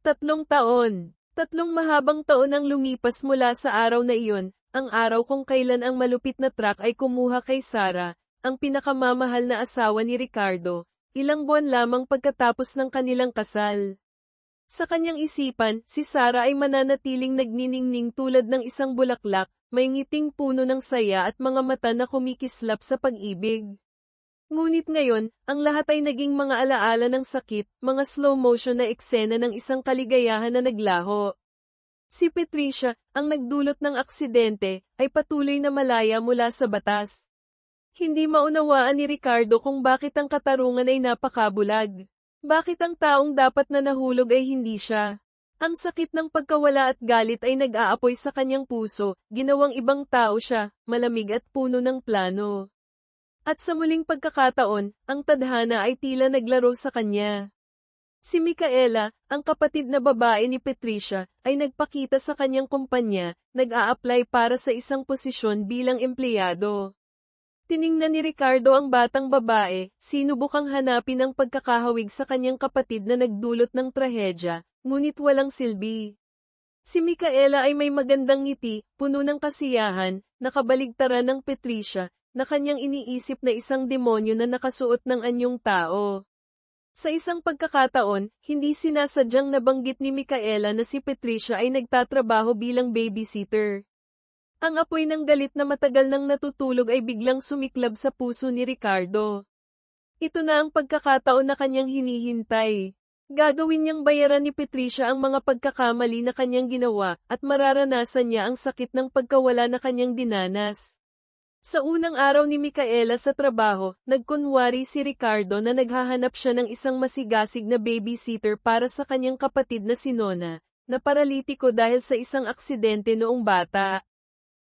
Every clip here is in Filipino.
3 taon. 3 mahabang taon ang lumipas mula sa araw na iyon, ang araw kung kailan ang malupit na truck ay kumuha kay Sarah, ang pinakamamahal na asawa ni Ricardo, ilang buwan lamang pagkatapos ng kanilang kasal. Sa kanyang isipan, si Sarah ay mananatiling nagniningning tulad ng isang bulaklak, may ngiting puno ng saya at mga mata na kumikislap sa pag-ibig. Ngunit ngayon, ang lahat ay naging mga alaala ng sakit, mga slow motion na eksena ng isang kaligayahan na naglaho. Si Patricia, ang nagdulot ng aksidente, ay patuloy na malaya mula sa batas. Hindi maunawaan ni Ricardo kung bakit ang katarungan ay napakabulag. Bakit ang taong dapat na nahulog ay hindi siya. Ang sakit ng pagkawala at galit ay nag-aapoy sa kanyang puso, ginawang ibang tao siya, malamig at puno ng plano. At sa muling pagkakataon, ang tadhana ay tila naglaro sa kanya. Si Micaela, ang kapatid na babae ni Patricia, ay nagpakita sa kanyang kumpanya, nag-a-apply para sa isang posisyon bilang empleyado. Tiningnan ni Ricardo ang batang babae, sinubukang hanapin ang pagkakahawig sa kanyang kapatid na nagdulot ng trahedya, ngunit walang silbi. Si Micaela ay may magandang ngiti, puno ng kasiyahan, nakabaligtaran ng Patricia, na kanyang iniisip na isang demonyo na nakasuot ng anyong tao. Sa isang pagkakataon, hindi sinasadyang nabanggit ni Micaela na si Patricia ay nagtatrabaho bilang babysitter. Ang apoy ng galit na matagal nang natutulog ay biglang sumiklab sa puso ni Ricardo. Ito na ang pagkakataon na kanyang hinihintay. Gagawin niyang bayaran ni Patricia ang mga pagkakamali na kanyang ginawa, at mararanasan niya ang sakit ng pagkawala na kanyang dinanas. Sa unang araw ni Micaela sa trabaho, nagkunwari si Ricardo na naghahanap siya ng isang masigasig na babysitter para sa kanyang kapatid na si Nona, na paralitiko dahil sa isang aksidente noong bata.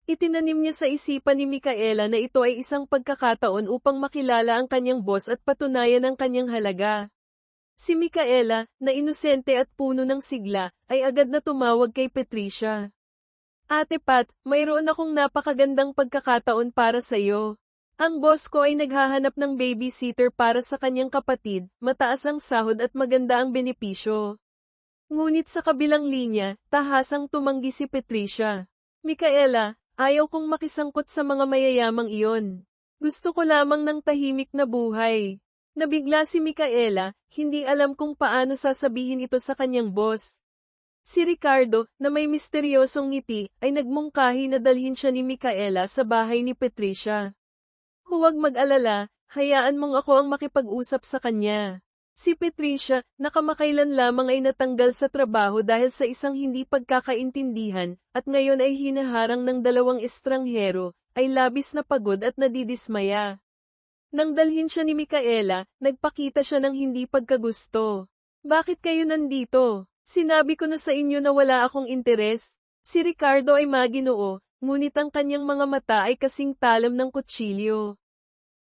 Itinanim niya sa isipan ni Micaela na ito ay isang pagkakataon upang makilala ang kanyang boss at patunayan ang kanyang halaga. Si Micaela, na inosente at puno ng sigla, ay agad na tumawag kay Patricia. Ate Pat, mayroon akong napakagandang pagkakataon para sa iyo. Ang boss ko ay naghahanap ng babysitter para sa kanyang kapatid, mataas ang sahod at maganda ang benepisyo. Ngunit sa kabilang linya, tahasang tumanggi si Patricia. Micaela, ayaw kong makisangkot sa mga mayayamang iyon. Gusto ko lamang ng tahimik na buhay. Nabigla si Micaela, hindi alam kung paano sasabihin ito sa kanyang boss. Si Ricardo, na may misteryosong ngiti, ay nagmungkahi na dalhin siya ni Micaela sa bahay ni Patricia. Huwag mag-alala, hayaan mong ako ang makipag-usap sa kanya. Si Patricia, na kamakailan lamang ay natanggal sa trabaho dahil sa isang hindi pagkakaintindihan, at ngayon ay hinaharang ng 2 estranghero, ay labis na pagod at nadidismaya. Nang dalhin siya ni Micaela, nagpakita siya ng hindi pagkagusto. Bakit kayo nandito? Sinabi ko na sa inyo na wala akong interes. Si Ricardo ay maginoo, ngunit ang kanyang mga mata ay kasing talam ng kutsilyo.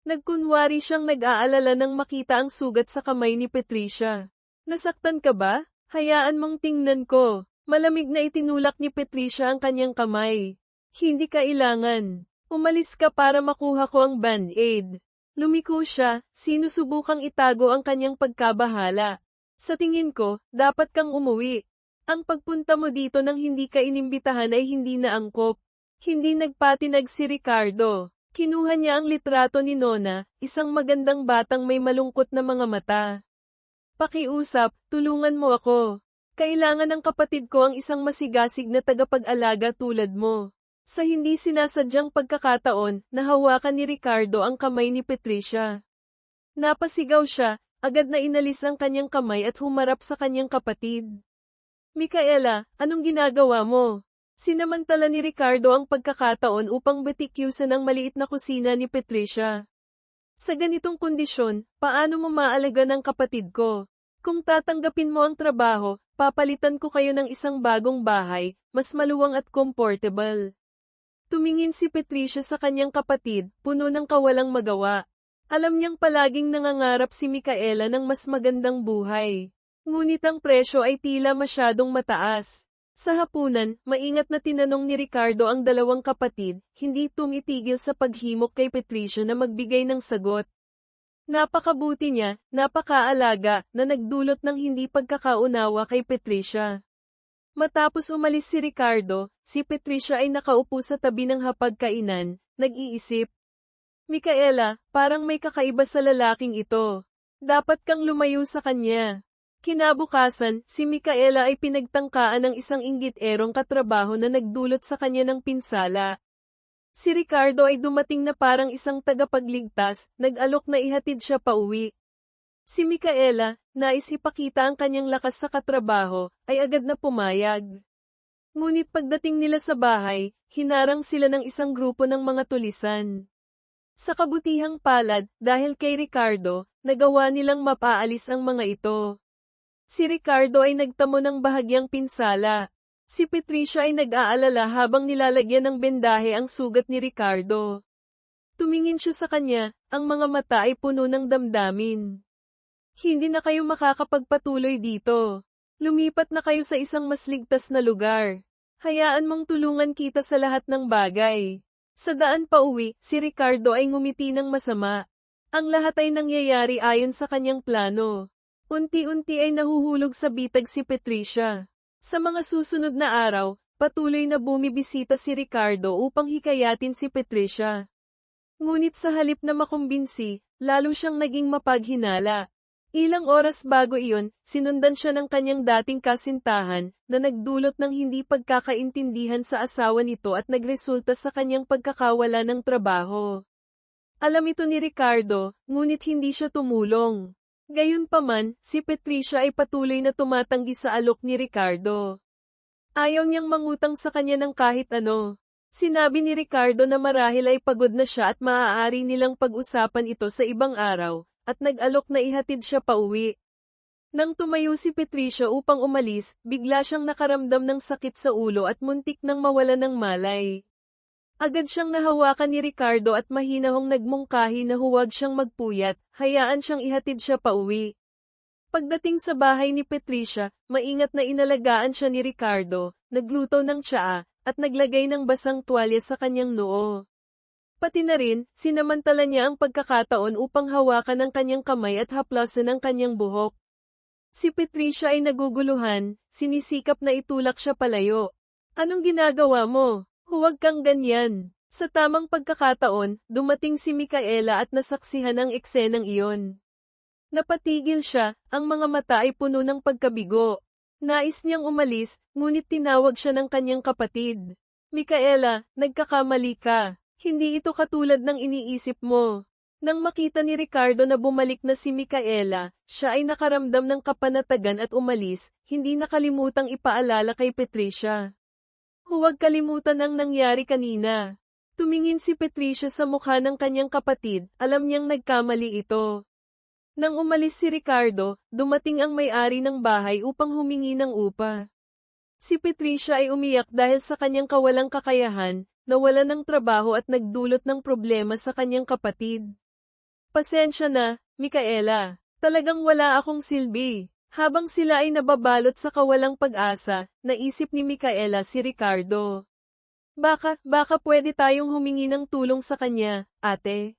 Nagkunwari siyang nag-aalala nang makita ang sugat sa kamay ni Patricia. Nasaktan ka ba? Hayaan mong tingnan ko. Malamig na itinulak ni Patricia ang kanyang kamay. Hindi kailangan. Umalis ka para makuha ko ang band-aid. Lumiko siya, sinusubukang itago ang kanyang pagkabahala. Sa tingin ko, dapat kang umuwi. Ang pagpunta mo dito nang hindi ka inimbitahan ay hindi na angkop. Hindi nagpatinag si Ricardo. Kinuha niya ang litrato ni Nona, isang magandang batang may malungkot na mga mata. Pakiusap, tulungan mo ako. Kailangan ng kapatid ko ang isang masigasig na tagapag-alaga tulad mo. Sa hindi sinasadyang pagkakataon, nahawakan ni Ricardo ang kamay ni Patricia. Napasigaw siya. Agad na inalis ang kanyang kamay at humarap sa kanyang kapatid. Micaela, anong ginagawa mo? Sinamantala ni Ricardo ang pagkakataon upang batikyusan ang maliit na kusina ni Patricia. Sa ganitong kondisyon, paano mo maalaga ng kapatid ko? Kung tatanggapin mo ang trabaho, papalitan ko kayo ng isang bagong bahay, mas maluwang at comfortable. Tumingin si Patricia sa kanyang kapatid, puno ng kawalang magawa. Alam niyang palaging nangangarap si Micaela ng mas magandang buhay. Ngunit ang presyo ay tila masyadong mataas. Sa hapunan, maingat na tinanong ni Ricardo ang 2 kapatid, hindi tumitigil sa paghimok kay Patricia na magbigay ng sagot. Napakabuti niya, napakaalaga, na nagdulot ng hindi pagkakaunawa kay Patricia. Matapos umalis si Ricardo, si Patricia ay nakaupo sa tabi ng hapagkainan, nag-iisip. Micaela, parang may kakaiba sa lalaking ito. Dapat kang lumayo sa kanya. Kinabukasan, si Micaela ay pinagtangkaan ng isang inggit-erong katrabaho na nagdulot sa kanya ng pinsala. Si Ricardo ay dumating na parang isang tagapagligtas, nag-alok na ihatid siya pauwi. Si Micaela, nais ipakita ang kanyang lakas sa katrabaho, ay agad na pumayag. Ngunit pagdating nila sa bahay, hinarang sila ng isang grupo ng mga tulisan. Sa kabutihang palad, dahil kay Ricardo, nagawa nilang mapaalis ang mga ito. Si Ricardo ay nagtamo ng bahagyang pinsala. Si Patricia ay nag-aalala habang nilalagyan ng bendahe ang sugat ni Ricardo. Tumingin siya sa kanya, ang mga mata ay puno ng damdamin. Hindi na kayo makakapagpatuloy dito. Lumipat na kayo sa isang mas ligtas na lugar. Hayaan mong tulungan kita sa lahat ng bagay. Sa daan pa uwi, si Ricardo ay ngumiti ng masama. Ang lahat ay nangyayari ayon sa kanyang plano. Unti-unti ay nahuhulog sa bitag si Patricia. Sa mga susunod na araw, patuloy na bumibisita si Ricardo upang hikayatin si Patricia. Ngunit sa halip na makumbinsi, lalo siyang naging mapaghinala. Ilang oras bago iyon, sinundan siya ng kanyang dating kasintahan, na nagdulot ng hindi pagkakaintindihan sa asawa nito at nagresulta sa kanyang pagkakawala ng trabaho. Alam ito ni Ricardo, ngunit hindi siya tumulong. Gayunpaman, si Patricia ay patuloy na tumatanggi sa alok ni Ricardo. Ayaw niyang mangutang sa kanya ng kahit ano. Sinabi ni Ricardo na marahil ay pagod na siya at maaari nilang pag-usapan ito sa ibang araw, at nag-alok na ihatid siya pauwi. Nang tumayo si Patricia upang umalis, bigla siyang nakaramdam ng sakit sa ulo at muntik nang mawala ng malay. Agad siyang nahawakan ni Ricardo at mahinahong nagmungkahi na huwag siyang magpuyat, hayaan siyang ihatid siya pauwi. Pagdating sa bahay ni Patricia, maingat na inalagaan siya ni Ricardo, nagluto ng tsaa, at naglagay ng basang tuwalya sa kanyang noo. Pati na rin, sinamantala niya ang pagkakataon upang hawakan ang kanyang kamay at haplasan ang kanyang buhok. Si Patricia ay naguguluhan, sinisikap na itulak siya palayo. Anong ginagawa mo? Huwag kang ganyan. Sa tamang pagkakataon, dumating si Micaela at nasaksihan ang eksenang iyon. Napatigil siya, ang mga mata ay puno ng pagkabigo. Nais niyang umalis, ngunit tinawag siya ng kanyang kapatid. Micaela, nagkakamali ka. Hindi ito katulad ng iniisip mo. Nang makita ni Ricardo na bumalik na si Micaela, siya ay nakaramdam ng kapanatagan at umalis, hindi nakalimutang ipaalala kay Patricia. Huwag kalimutan ang nangyari kanina. Tumingin si Patricia sa mukha ng kanyang kapatid, alam niyang nagkamali ito. Nang umalis si Ricardo, dumating ang may-ari ng bahay upang humingi ng upa. Si Patricia ay umiyak dahil sa kanyang kawalang kakayahan, nawalan ng trabaho at nagdulot ng problema sa kanyang kapatid. Pasensya na, Micaela. Talagang wala akong silbi. Habang sila ay nababalot sa kawalang pag-asa, naisip ni Micaela si Ricardo. Baka pwede tayong humingi ng tulong sa kanya, ate.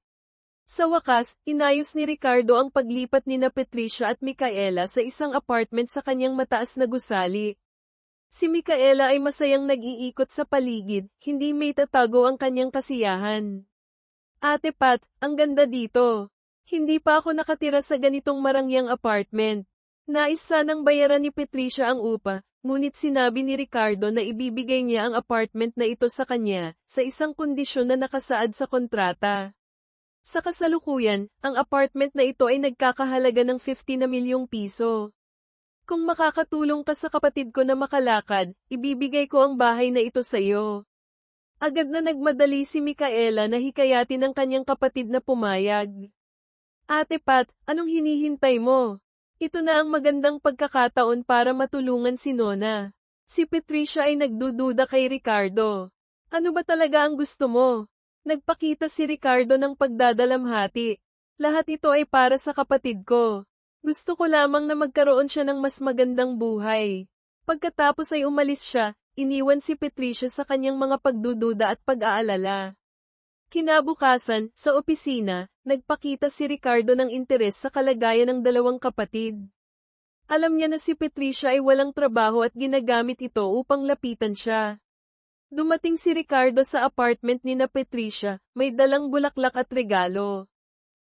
Sa wakas, inayos ni Ricardo ang paglipat nina Patricia at Micaela sa isang apartment sa kanyang mataas na gusali. Si Micaela ay masayang nag-iikot sa paligid, hindi may tatago ang kanyang kasiyahan. Ate Pat, ang ganda dito. Hindi pa ako nakatira sa ganitong marangyang apartment. Nais sanang bayaran ni Patricia ang upa, ngunit sinabi ni Ricardo na ibibigay niya ang apartment na ito sa kanya, sa isang kondisyon na nakasaad sa kontrata. Sa kasalukuyan, ang apartment na ito ay nagkakahalaga ng 50 na milyong piso. Kung makakatulong ka sa kapatid ko na makalakad, ibibigay ko ang bahay na ito sa iyo. Agad na nagmadali si Micaela na hikayatin ang kanyang kapatid na pumayag. Ate Pat, anong hinihintay mo? Ito na ang magandang pagkakataon para matulungan si Nona. Si Patricia ay nagdududa kay Ricardo. Ano ba talaga ang gusto mo? Nagpakita si Ricardo ng pagdadalamhati. Lahat ito ay para sa kapatid ko. Gusto ko lamang na magkaroon siya ng mas magandang buhay. Pagkatapos ay umalis siya, iniwan si Patricia sa kanyang mga pagdududa at pag-aalala. Kinabukasan, sa opisina, nagpakita si Ricardo ng interes sa kalagayan ng dalawang kapatid. Alam niya na si Patricia ay walang trabaho at ginagamit ito upang lapitan siya. Dumating si Ricardo sa apartment ni na Patricia, may dalang bulaklak at regalo.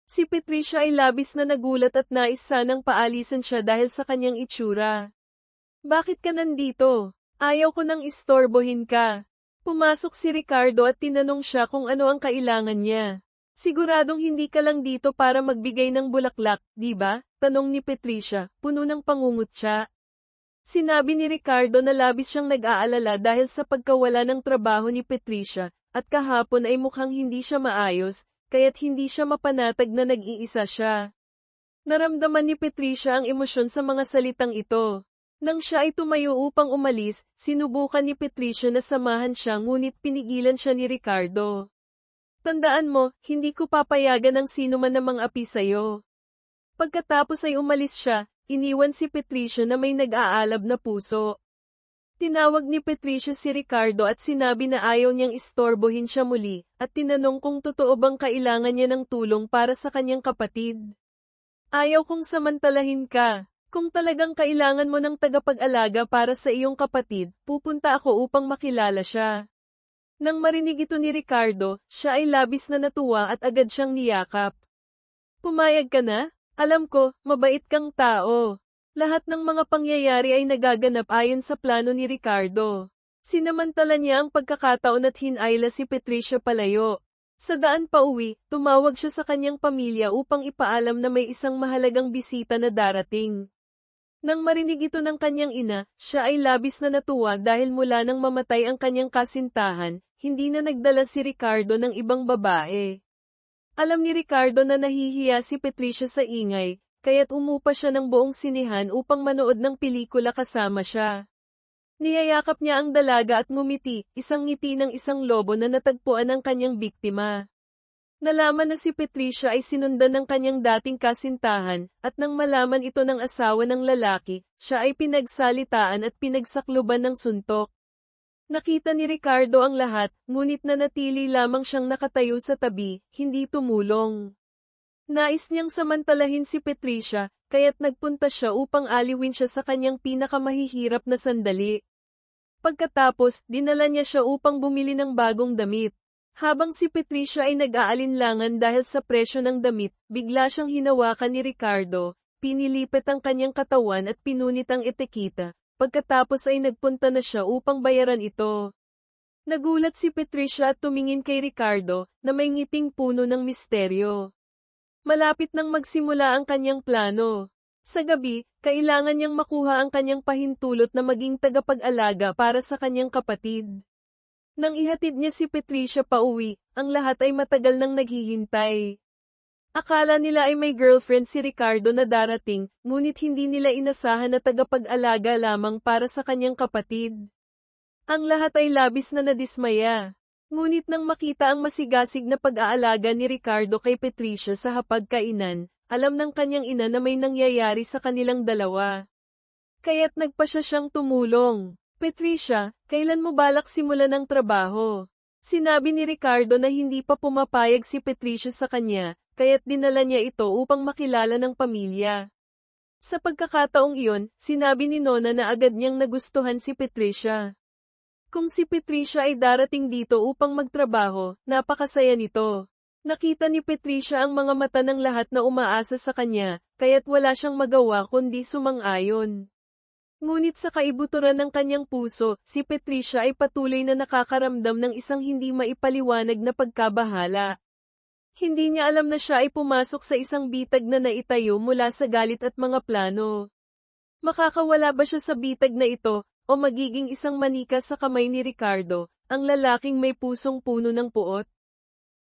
Si Patricia ay labis na nagulat at nais sanang paalisan siya dahil sa kanyang itsura. Bakit ka nandito? Ayaw ko nang istorbohin ka. Pumasok si Ricardo at tinanong siya kung ano ang kailangan niya. Siguradong hindi ka lang dito para magbigay ng bulaklak, di ba? Tanong ni Patricia, puno ng pangungutya. Sinabi ni Ricardo na labis siyang nag-aalala dahil sa pagkawala ng trabaho ni Patricia, at kahapon ay mukhang hindi siya maayos, kaya't hindi siya mapanatag na nag-iisa siya. Naramdaman ni Patricia ang emosyon sa mga salitang ito. Nang siya ay tumayo upang umalis, sinubukan ni Patricia na samahan siya ngunit pinigilan siya ni Ricardo. Tandaan mo, hindi ko papayagan ng sino man namang api sa'yo. Pagkatapos ay umalis siya, iniwan si Patricia na may nag-aalab na puso. Tinawag ni Patricia si Ricardo at sinabi na ayaw niyang istorbohin siya muli, at tinanong kung totoo bang kailangan niya ng tulong para sa kanyang kapatid. Ayaw kong samantalahin ka. Kung talagang kailangan mo ng tagapag-alaga para sa iyong kapatid, pupunta ako upang makilala siya. Nang marinig ito ni Ricardo, siya ay labis na natuwa at agad siyang niyakap. Pumayag ka na? Alam ko, mabait kang tao. Lahat ng mga pangyayari ay nagaganap ayon sa plano ni Ricardo. Sinamantala niya ang pagkakataon at hinayla si Patricia palayo. Sa daan pa uwi, tumawag siya sa kanyang pamilya upang ipaalam na may isang mahalagang bisita na darating. Nang marinig ito ng kanyang ina, siya ay labis na natuwa dahil mula nang mamatay ang kanyang kasintahan, hindi na nagdala si Ricardo ng ibang babae. Alam ni Ricardo na nahihiya si Patricia sa ingay, kaya't umupa siya ng buong sinihan upang manood ng pelikula kasama siya. Niyayakap niya ang dalaga at ngumiti, isang ngiti ng isang lobo na natagpuan ng kanyang biktima. Nalaman na si Patricia ay sinundan ng kanyang dating kasintahan, at nang malaman ito ng asawa ng lalaki, siya ay pinagsalitaan at pinagsakluban ng suntok. Nakita ni Ricardo ang lahat, ngunit nanatili lamang siyang nakatayo sa tabi, hindi tumulong. Nais niyang samantalahin si Patricia, kaya't nagpunta siya upang aliwin siya sa kanyang pinakamahihirap na sandali. Pagkatapos, dinala niya siya upang bumili ng bagong damit. Habang si Patricia ay nag-aalinlangan dahil sa presyo ng damit, bigla siyang hinawakan ni Ricardo, pinilipit ang kanyang katawan at pinunit ang etiketa. Pagkatapos ay nagpunta na siya upang bayaran ito. Nagulat si Patricia at tumingin kay Ricardo, na may ngiting puno ng misteryo. Malapit nang magsimula ang kanyang plano. Sa gabi, kailangan niyang makuha ang kanyang pahintulot na maging tagapag-alaga para sa kanyang kapatid. Nang ihatid niya si Patricia pauwi, ang lahat ay matagal nang naghihintay. Akala nila ay may girlfriend si Ricardo na darating, ngunit hindi nila inasahan na tagapag-alaga lamang para sa kanyang kapatid. Ang lahat ay labis na nadismaya. Ngunit nang makita ang masigasig na pag-aalaga ni Ricardo kay Patricia sa hapagkainan, alam ng kanyang ina na may nangyayari sa kanilang dalawa. Kaya't nagpasya siyang tumulong. Patricia, kailan mo balak simulan ang trabaho? Sinabi ni Ricardo na hindi pa pumapayag si Patricia sa kanya, kaya't dinala niya ito upang makilala ng pamilya. Sa pagkakataong iyon, sinabi ni Nona na agad niyang nagustuhan si Patricia. Kung si Patricia ay darating dito upang magtrabaho, napakasaya nito. Nakita ni Patricia ang mga mata ng lahat na umaasa sa kanya, kaya't wala siyang magawa kundi sumang-ayon. Ngunit sa kaibuturan ng kanyang puso, si Patricia ay patuloy na nakakaramdam ng isang hindi maipaliwanag na pagkabahala. Hindi niya alam na siya ay pumasok sa isang bitag na naitayo mula sa galit at mga plano. Makakawala ba siya sa bitag na ito, o magiging isang manika sa kamay ni Ricardo, ang lalaking may pusong puno ng puot?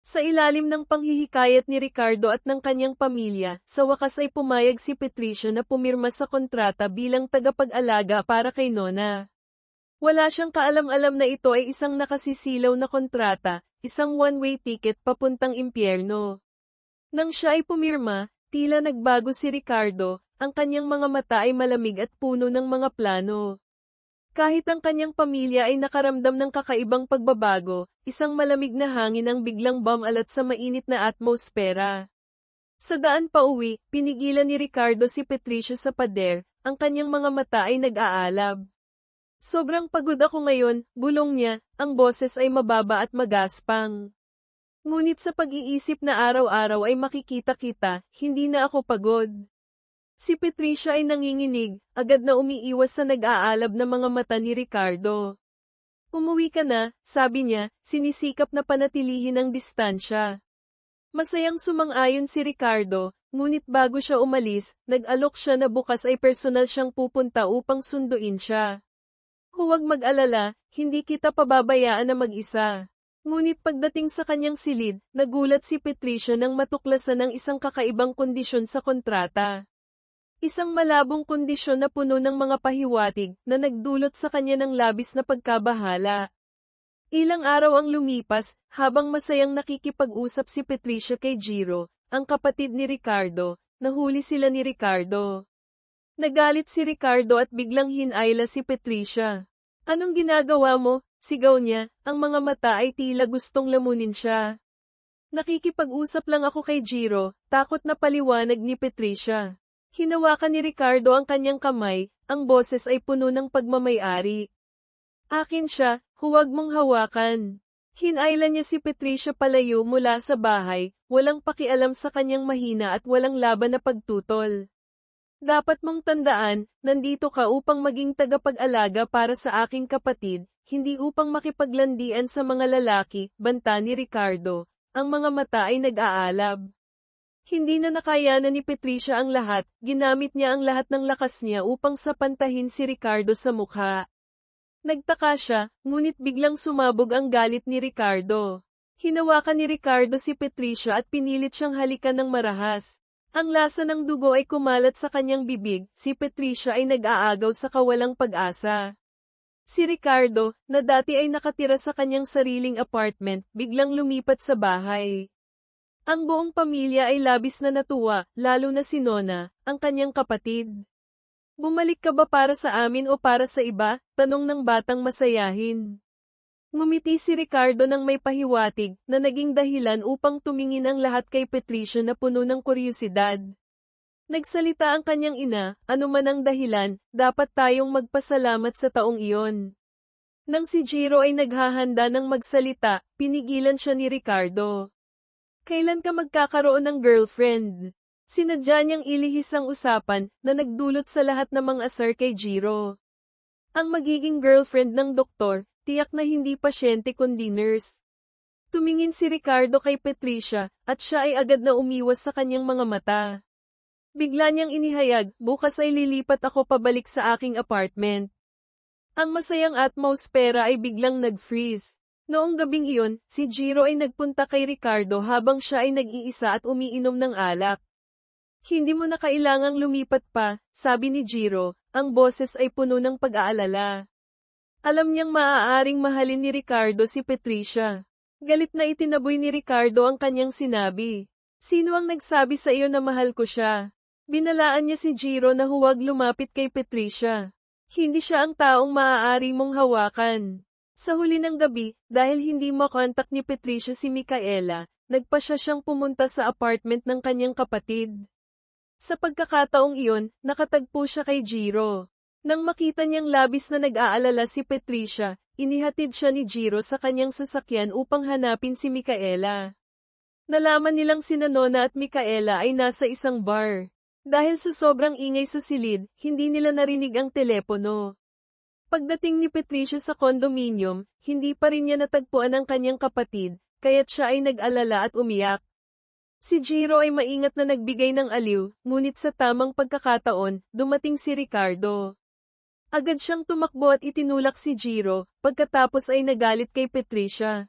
Sa ilalim ng panghihikayat ni Ricardo at ng kanyang pamilya, sa wakas ay pumayag si Patricia na pumirma sa kontrata bilang tagapag-alaga para kay Nona. Wala siyang kaalam-alam na ito ay isang nakasisilaw na kontrata, isang one-way ticket papuntang impyerno. Nang siya ay pumirma, tila nagbago si Ricardo, ang kanyang mga mata ay malamig at puno ng mga plano. Kahit ang kanyang pamilya ay nakaramdam ng kakaibang pagbabago, isang malamig na hangin ang biglang bumalat sa mainit na atmosfera. Sa daan pa uwi, pinigilan ni Ricardo si Patricia sa pader, ang kanyang mga mata ay nag-aalab. Sobrang pagod ako ngayon, bulong niya, ang boses ay mababa at magaspang. Ngunit sa pag-iisip na araw-araw ay makikita kita, hindi na ako pagod. Si Patricia ay nanginginig, agad na umiiwas sa nag-aalab na mga mata ni Ricardo. Umuwi ka na, sabi niya, sinisikap na panatilihin ang distansya. Masayang sumang-ayon si Ricardo, ngunit bago siya umalis, nag-alok siya na bukas ay personal siyang pupunta upang sunduin siya. Huwag mag-alala, hindi kita pababayaan na mag-isa. Ngunit pagdating sa kanyang silid, nagulat si Patricia nang matuklasan ng isang kakaibang kondisyon sa kontrata. Isang malabong kondisyon na puno ng mga pahiwatig na nagdulot sa kanya ng labis na pagkabahala. Ilang araw ang lumipas, habang masayang nakikipag-usap si Patricia kay Jiro, ang kapatid ni Ricardo, nahuli sila ni Ricardo. Nagalit si Ricardo at biglang hinayla si Patricia. Anong ginagawa mo? Sigaw niya, ang mga mata ay tila gustong lamunin siya. Nakikipag-usap lang ako kay Jiro, takot na paliwanag ni Patricia. Hinawakan ni Ricardo ang kanyang kamay, ang boses ay puno ng pagmamay-ari. Akin siya, huwag mong hawakan. Hinayla niya si Patricia palayo mula sa bahay, walang pakialam sa kanyang mahina at walang laban na pagtutol. Dapat mong tandaan, nandito ka upang maging tagapag-alaga para sa aking kapatid, hindi upang makipaglandian sa mga lalaki, banta ni Ricardo. Ang mga mata ay nag-aalab. Hindi na nakayanan ni Patricia ang lahat, ginamit niya ang lahat ng lakas niya upang sapantahin si Ricardo sa mukha. Nagtaka siya, ngunit biglang sumabog ang galit ni Ricardo. Hinawakan ni Ricardo si Patricia at pinilit siyang halikan ng marahas. Ang lasa ng dugo ay kumalat sa kanyang bibig, si Patricia ay nag-aagaw sa kawalang pag-asa. Si Ricardo, na dati ay nakatira sa kanyang sariling apartment, biglang lumipat sa bahay. Ang buong pamilya ay labis na natuwa, lalo na si Nona, ang kanyang kapatid. Bumalik ka ba para sa amin o para sa iba? Tanong ng batang masayahin. Ngumiti si Ricardo nang may pahiwatig na naging dahilan upang tumingin ang lahat kay Patricia na puno ng kuryosidad. Nagsalita ang kanyang ina, anuman ang dahilan, dapat tayong magpasalamat sa taong iyon. Nang si Jiro ay naghahanda ng magsalita, pinigilan siya ni Ricardo. Kailan ka magkakaroon ng girlfriend? Sinadya niyang ilihis ang usapan na nagdulot sa lahat ng mga asar kay Jiro. Ang magiging girlfriend ng doktor, tiyak na hindi pasyente kundi nurse. Tumingin si Ricardo kay Patricia, at siya ay agad na umiwas sa kanyang mga mata. Bigla niyang inihayag, bukas ay lilipat ako pabalik sa aking apartment. Ang masayang atmosfera ay biglang nag-freeze. Noong gabing iyon, si Jiro ay nagpunta kay Ricardo habang siya ay nag-iisa at umiinom ng alak. Hindi mo na kailangang lumipat pa, sabi ni Jiro, ang boses ay puno ng pag-aalala. Alam niyang maaaring mahalin ni Ricardo si Patricia. Galit na itinaboy ni Ricardo ang kanyang sinabi. Sino ang nagsabi sa iyo na mahal ko siya? Binalaan niya si Jiro na huwag lumapit kay Patricia. Hindi siya ang taong maaari mong hawakan. Sa huli ng gabi, dahil hindi makontak ni Patricia si Micaela, nagpasya siyang pumunta sa apartment ng kanyang kapatid. Sa pagkakataong iyon, nakatagpo siya kay Jiro. Nang makita niyang labis na nag-aalala si Patricia, inihatid siya ni Jiro sa kanyang sasakyan upang hanapin si Micaela. Nalaman nilang sina Nona at Micaela ay nasa isang bar. Dahil sa sobrang ingay sa silid, hindi nila narinig ang telepono. Pagdating ni Patricia sa condominium, hindi pa rin niya natagpuan ang kanyang kapatid, kaya't siya ay nag-alala at umiyak. Si Jiro ay maingat na nagbigay ng aliw, ngunit sa tamang pagkakataon, dumating si Ricardo. Agad siyang tumakbo at itinulak si Jiro, pagkatapos ay nagalit kay Patricia.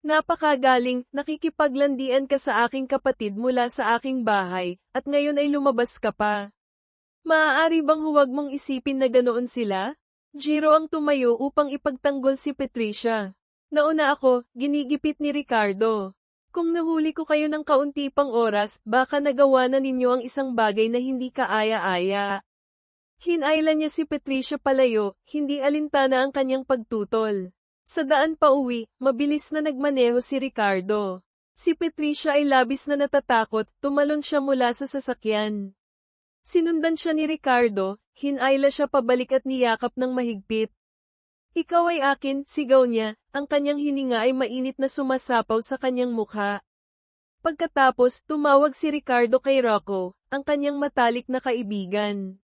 Napakagaling, nakikipaglandian ka sa aking kapatid mula sa aking bahay, at ngayon ay lumabas ka pa. Maaari bang huwag mong isipin na ganoon sila? Jiro ang tumayo upang ipagtanggol si Patricia. Nauna ako, ginigipit ni Ricardo. Kung nahuli ko kayo ng kaunti pang oras, baka nagawa na ninyo ang isang bagay na hindi kaaya-aya. Hinayla niya si Patricia palayo, hindi alintana ang kanyang pagtutol. Sa daan pa uwi, mabilis na nagmaneho si Ricardo. Si Patricia ay labis na natatakot, tumalon siya mula sa sasakyan. Sinundan siya ni Ricardo, hinayla siya pabalik at niyakap ng mahigpit. Ikaw ay akin, sigaw niya, ang kanyang hininga ay mainit na sumasapaw sa kanyang mukha. Pagkatapos, tumawag si Ricardo kay Rocco, ang kanyang matalik na kaibigan.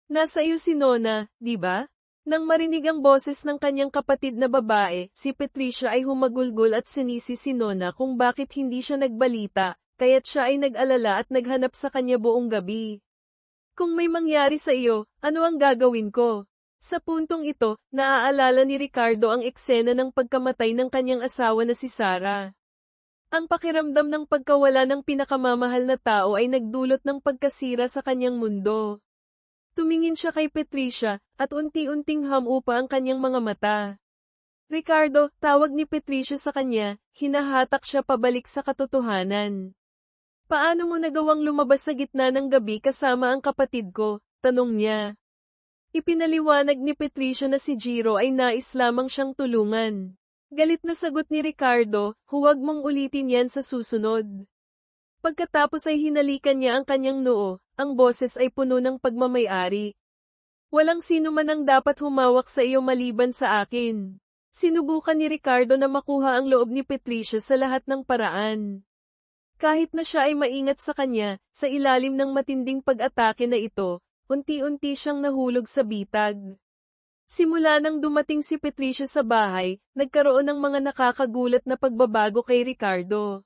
Nasa iyo si Nona, di ba? Nang marinig ang boses ng kanyang kapatid na babae, si Patricia ay humagulgol at sinisi si Nona kung bakit hindi siya nagbalita, kaya't siya ay nag-alala at naghanap sa kanya buong gabi. Kung may mangyari sa iyo, ano ang gagawin ko? Sa puntong ito, naaalala ni Ricardo ang eksena ng pagkamatay ng kanyang asawa na si Sarah. Ang pakiramdam ng pagkawala ng pinakamamahal na tao ay nagdulot ng pagkasira sa kanyang mundo. Tumingin siya kay Patricia, at unti-unting hamupa ang kanyang mga mata. Ricardo, tawag ni Patricia sa kanya, hinahatak siya pabalik sa katotohanan. Paano mo nagawang lumabas sa gitna ng gabi kasama ang kapatid ko? Tanong niya. Ipinaliwanag ni Patricia na si Jiro ay nais lamang siyang tulungan. Galit na sagot ni Ricardo, huwag mong ulitin yan sa susunod. Pagkatapos ay hinalikan niya ang kanyang noo, ang boses ay puno ng pagmamay-ari. Walang sino man ang dapat humawak sa iyo maliban sa akin. Sinubukan ni Ricardo na makuha ang loob ni Patricia sa lahat ng paraan. Kahit na siya ay maingat sa kanya, sa ilalim ng matinding pag-atake na ito, unti-unti siyang nahulog sa bitag. Simula nang dumating si Patricia sa bahay, nagkaroon ng mga nakakagulat na pagbabago kay Ricardo.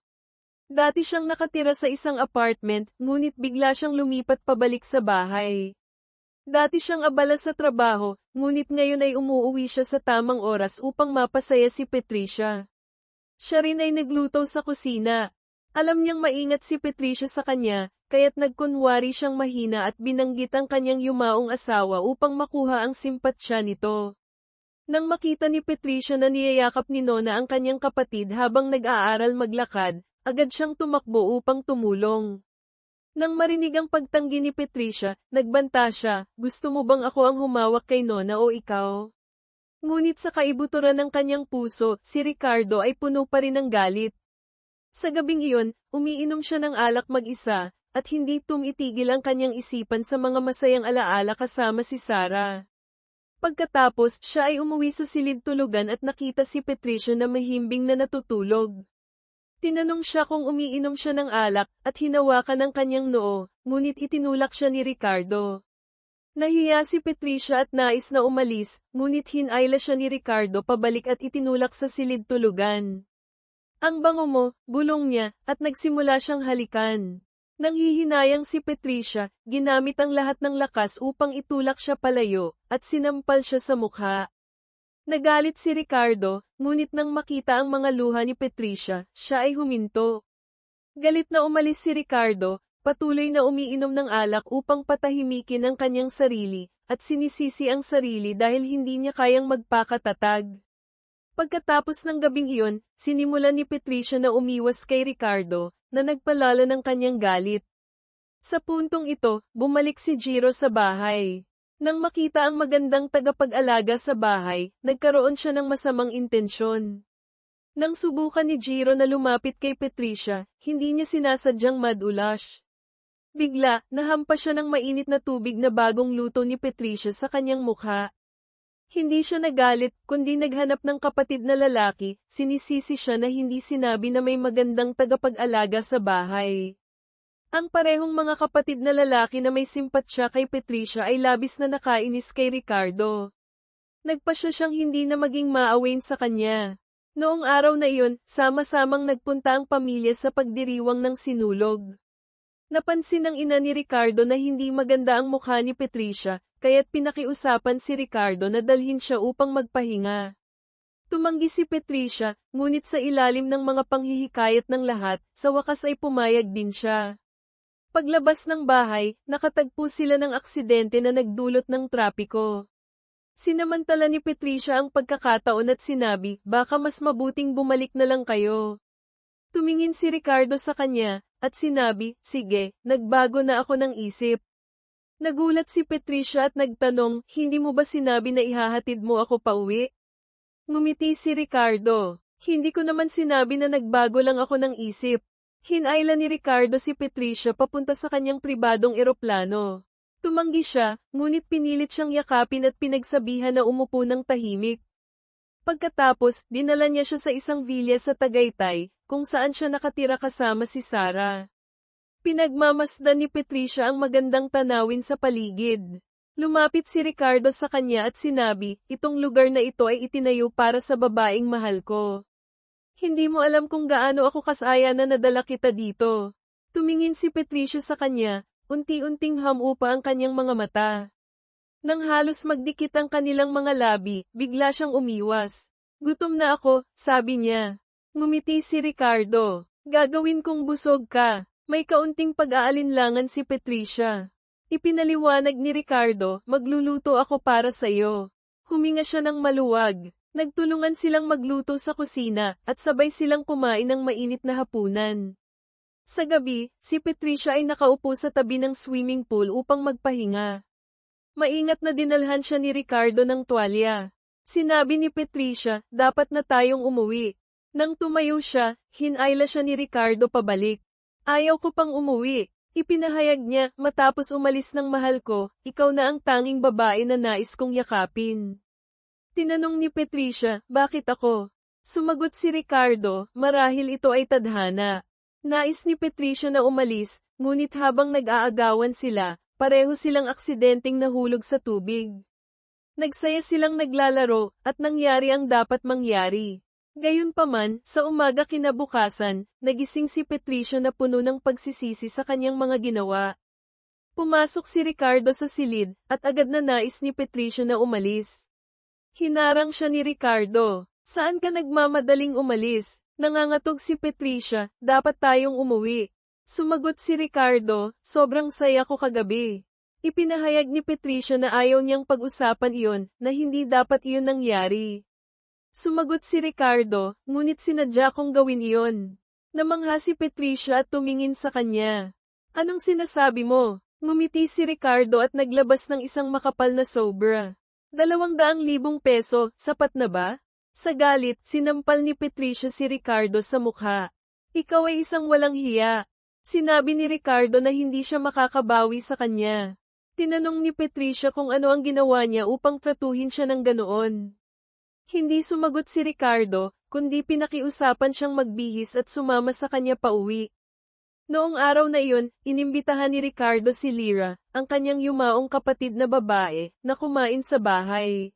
Dati siyang nakatira sa isang apartment, ngunit bigla siyang lumipat pabalik sa bahay. Dati siyang abala sa trabaho, ngunit ngayon ay umuuwi siya sa tamang oras upang mapasaya si Patricia. Siya rin ay nagluto sa kusina. Alam niyang maingat si Patricia sa kanya, kaya't nagkunwari siyang mahina at binanggit ang kanyang yumaong asawa upang makuha ang simpatsya nito. Nang makita ni Patricia na niyayakap ni Nona ang kanyang kapatid habang nag-aaral maglakad, agad siyang tumakbo upang tumulong. Nang marinig ang pagtanggi ni Patricia, nagbanta siya, gusto mo bang ako ang humawak kay Nona o ikaw? Ngunit sa kaibuturan ng kanyang puso, si Ricardo ay puno pa rin ng galit. Sa gabing iyon, umiinom siya ng alak mag-isa, at hindi tumitigil ang kanyang isipan sa mga masayang alaala kasama si Sarah. Pagkatapos, siya ay umuwi sa silid tulugan at nakita si Patricia na mahimbing na natutulog. Tinanong siya kung umiinom siya ng alak, at hinawakan ang kanyang noo, ngunit itinulak siya ni Ricardo. Nahiya si Patricia at nais na umalis, ngunit hinayla siya ni Ricardo pabalik at itinulak sa silid tulugan. Ang bango mo, bulong niya, at nagsimula siyang halikan. Nanghihinayang si Patricia, ginamit ang lahat ng lakas upang itulak siya palayo, at sinampal siya sa mukha. Nagalit si Ricardo, ngunit nang makita ang mga luha ni Patricia, siya ay huminto. Galit na umalis si Ricardo, patuloy na umiinom ng alak upang patahimikin ang kanyang sarili, at sinisisi ang sarili dahil hindi niya kayang magpakatatag. Pagkatapos ng gabing iyon, sinimulan ni Patricia na umiwas kay Ricardo, na nagpalala ng kanyang galit. Sa puntong ito, bumalik si Jiro sa bahay. Nang makita ang magandang tagapag-alaga sa bahay, nagkaroon siya ng masamang intensyon. Nang subukan ni Jiro na lumapit kay Patricia, hindi niya sinasadyang madulas. Bigla, nahampas siya ng mainit na tubig na bagong luto ni Patricia sa kanyang mukha. Hindi siya nagalit, kundi naghanap ng kapatid na lalaki, sinisisi siya na hindi sinabi na may magandang tagapag-alaga sa bahay. Ang parehong mga kapatid na lalaki na may simpatsya kay Patricia ay labis na nakainis kay Ricardo. Nagpasya siyang hindi na maging maawain sa kanya. Noong araw na iyon, sama-samang nagpunta ang pamilya sa pagdiriwang ng sinulog. Napansin ng ina ni Ricardo na hindi maganda ang mukha ni Patricia, kaya't pinakiusapan si Ricardo na dalhin siya upang magpahinga. Tumanggi si Patricia, ngunit sa ilalim ng mga panghihikayat ng lahat, sa wakas ay pumayag din siya. Paglabas ng bahay, nakatagpo sila ng aksidente na nagdulot ng trapiko. Sinamantala ni Patricia ang pagkakataon at sinabi, baka mas mabuting bumalik na lang kayo. Tumingin si Ricardo sa kanya, at sinabi, sige, nagbago na ako ng isip. Nagulat si Patricia at nagtanong, hindi mo ba sinabi na ihahatid mo ako pauwi? Ngumiti si Ricardo. Hindi ko naman sinabi na nagbago lang ako ng isip. Hinayla ni Ricardo si Patricia papunta sa kanyang pribadong eroplano. Tumanggi siya, ngunit pinilit siyang yakapin at pinagsabihan na umupo ng tahimik. Pagkatapos, dinala niya siya sa isang villa sa Tagaytay, kung saan siya nakatira kasama si Sarah. Pinagmamasdan ni Patricia ang magandang tanawin sa paligid. Lumapit si Ricardo sa kanya at sinabi, itong lugar na ito ay itinayo para sa babaeng mahal ko. Hindi mo alam kung gaano ako kasaya na nadala kita dito. Tumingin si Patricia sa kanya, unti-unting hamupa ang kanyang mga mata. Nang halos magdikit ang kanilang mga labi, bigla siyang umiwas. Gutom na ako, sabi niya. Ngumiti si Ricardo. Gagawin kong busog ka. May kaunting pag-aalinlangan si Patricia. Ipinaliwanag ni Ricardo, magluluto ako para sa iyo. Huminga siya ng maluwag. Nagtulungan silang magluto sa kusina, at sabay silang kumain ng mainit na hapunan. Sa gabi, si Patricia ay nakaupo sa tabi ng swimming pool upang magpahinga. Maingat na dinalhan siya ni Ricardo ng tuwalya. Sinabi ni Patricia, dapat na tayong umuwi. Nang tumayo siya, hinayla siya ni Ricardo pabalik. Ayaw ko pang umuwi. Ipinahayag niya, matapos umalis ng mahal ko, ikaw na ang tanging babae na nais kong yakapin. Tinanong ni Patricia, bakit ako? Sumagot si Ricardo, marahil ito ay tadhana. Nais ni Patricia na umalis, ngunit habang nag-aagawan sila, pareho silang aksidenteng nahulog sa tubig. Nagsaya silang naglalaro, at nangyari ang dapat mangyari. Gayunpaman, sa umaga kinabukasan, nagising si Patricia na puno ng pagsisisi sa kanyang mga ginawa. Pumasok si Ricardo sa silid, at agad na nais ni Patricia na umalis. Hinarang siya ni Ricardo. Saan ka nagmamadaling umalis? Nangangatog si Patricia, dapat tayong umuwi. Sumagot si Ricardo, sobrang saya ko kagabi. Ipinahayag ni Patricia na ayaw niyang pag-usapan iyon, na hindi dapat iyon nangyari. Sumagot si Ricardo, ngunit sinadya kong gawin iyon. Namangha si Patricia at tumingin sa kanya. Anong sinasabi mo? Ngumiti si Ricardo at naglabas ng isang makapal na sobra. 200,000 peso, sapat na ba? Sa galit, sinampal ni Patricia si Ricardo sa mukha. Ikaw ay isang walang hiya. Sinabi ni Ricardo na hindi siya makakabawi sa kanya. Tinanong ni Patricia kung ano ang ginawa niya upang tratuhin siya ng ganoon. Hindi sumagot si Ricardo, kundi pinakiusapan siyang magbihis at sumama sa kanya pauwi. Noong araw na iyon, inimbitahan ni Ricardo si Lyra, ang kanyang yumaong kapatid na babae, na kumain sa bahay.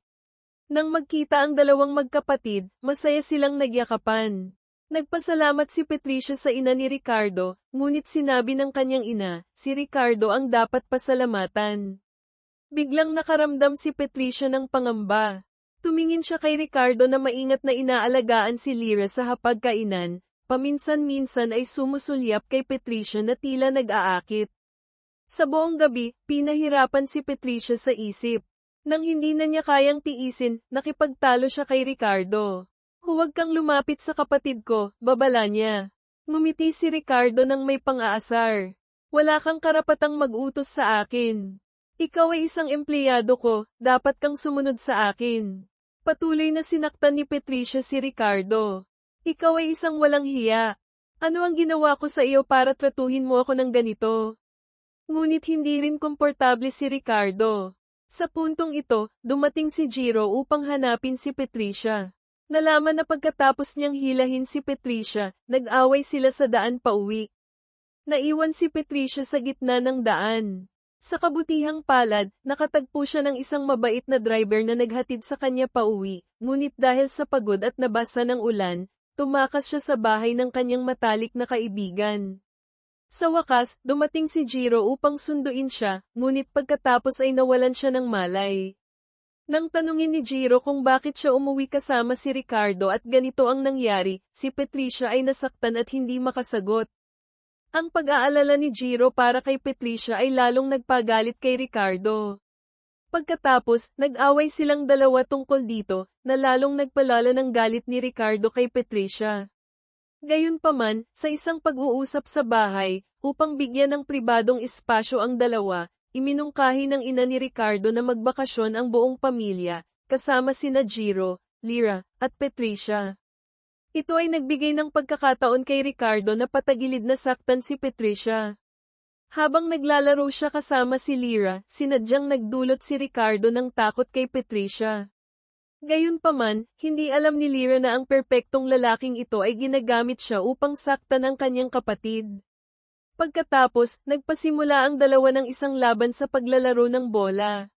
Nang magkita ang dalawang magkapatid, masaya silang nagyakapan. Nagpasalamat si Patricia sa ina ni Ricardo, ngunit sinabi ng kanyang ina, si Ricardo ang dapat pasalamatan. Biglang nakaramdam si Patricia ng pangamba. Tumingin siya kay Ricardo na maingat na inaalagaan si Lyra sa hapagkainan, paminsan-minsan ay sumusulyap kay Patricia na tila nag-aakit. Sa buong gabi, pinahirapan si Patricia sa isip. Nang hindi na niya kayang tiisin, nakipagtalo siya kay Ricardo. Huwag kang lumapit sa kapatid ko, babala niya. Ngumiti si Ricardo nang may pang-aasar. Wala kang karapatang mag-utos sa akin. Ikaw ay isang empleyado ko, dapat kang sumunod sa akin. Patuloy na sinaktan ni Patricia si Ricardo. Ikaw ay isang walang hiya. Ano ang ginawa ko sa iyo para tratuhin mo ako ng ganito? Ngunit hindi rin komportable si Ricardo. Sa puntong ito, dumating si Jiro upang hanapin si Patricia. Nalaman na pagkatapos niyang hilahin si Patricia, nag-away sila sa daan pauwi. Naiwan si Patricia sa gitna ng daan. Sa kabutihang palad, nakatagpo siya ng isang mabait na driver na naghatid sa kanya pauwi, ngunit dahil sa pagod at nabasa ng ulan, tumakas siya sa bahay ng kanyang matalik na kaibigan. Sa wakas, dumating si Jiro upang sunduin siya, ngunit pagkatapos ay nawalan siya ng malay. Nang tanungin ni Jiro kung bakit siya umuwi kasama si Ricardo at ganito ang nangyari, si Patricia ay nasaktan at hindi makasagot. Ang pag-aalala ni Jiro para kay Patricia ay lalong nagpagalit kay Ricardo. Pagkatapos, nag-away silang dalawa tungkol dito, na lalong nagpalala ng galit ni Ricardo kay Patricia. Gayunpaman, sa isang pag-uusap sa bahay, upang bigyan ng pribadong espasyo ang dalawa, iminungkahi ng ina ni Ricardo na magbakasyon ang buong pamilya, kasama sina Jiro, Lyra, at Patricia. Ito ay nagbigay ng pagkakataon kay Ricardo na patagilid na saktan si Patricia. Habang naglalaro siya kasama si Lyra, sinadyang nagdulot si Ricardo ng takot kay Patricia. Gayunpaman, hindi alam ni Lyra na ang perpektong lalaking ito ay ginagamit siya upang saktan ang kanyang kapatid. Pagkatapos, nagpasimula ang dalawa ng isang laban sa paglalaro ng bola.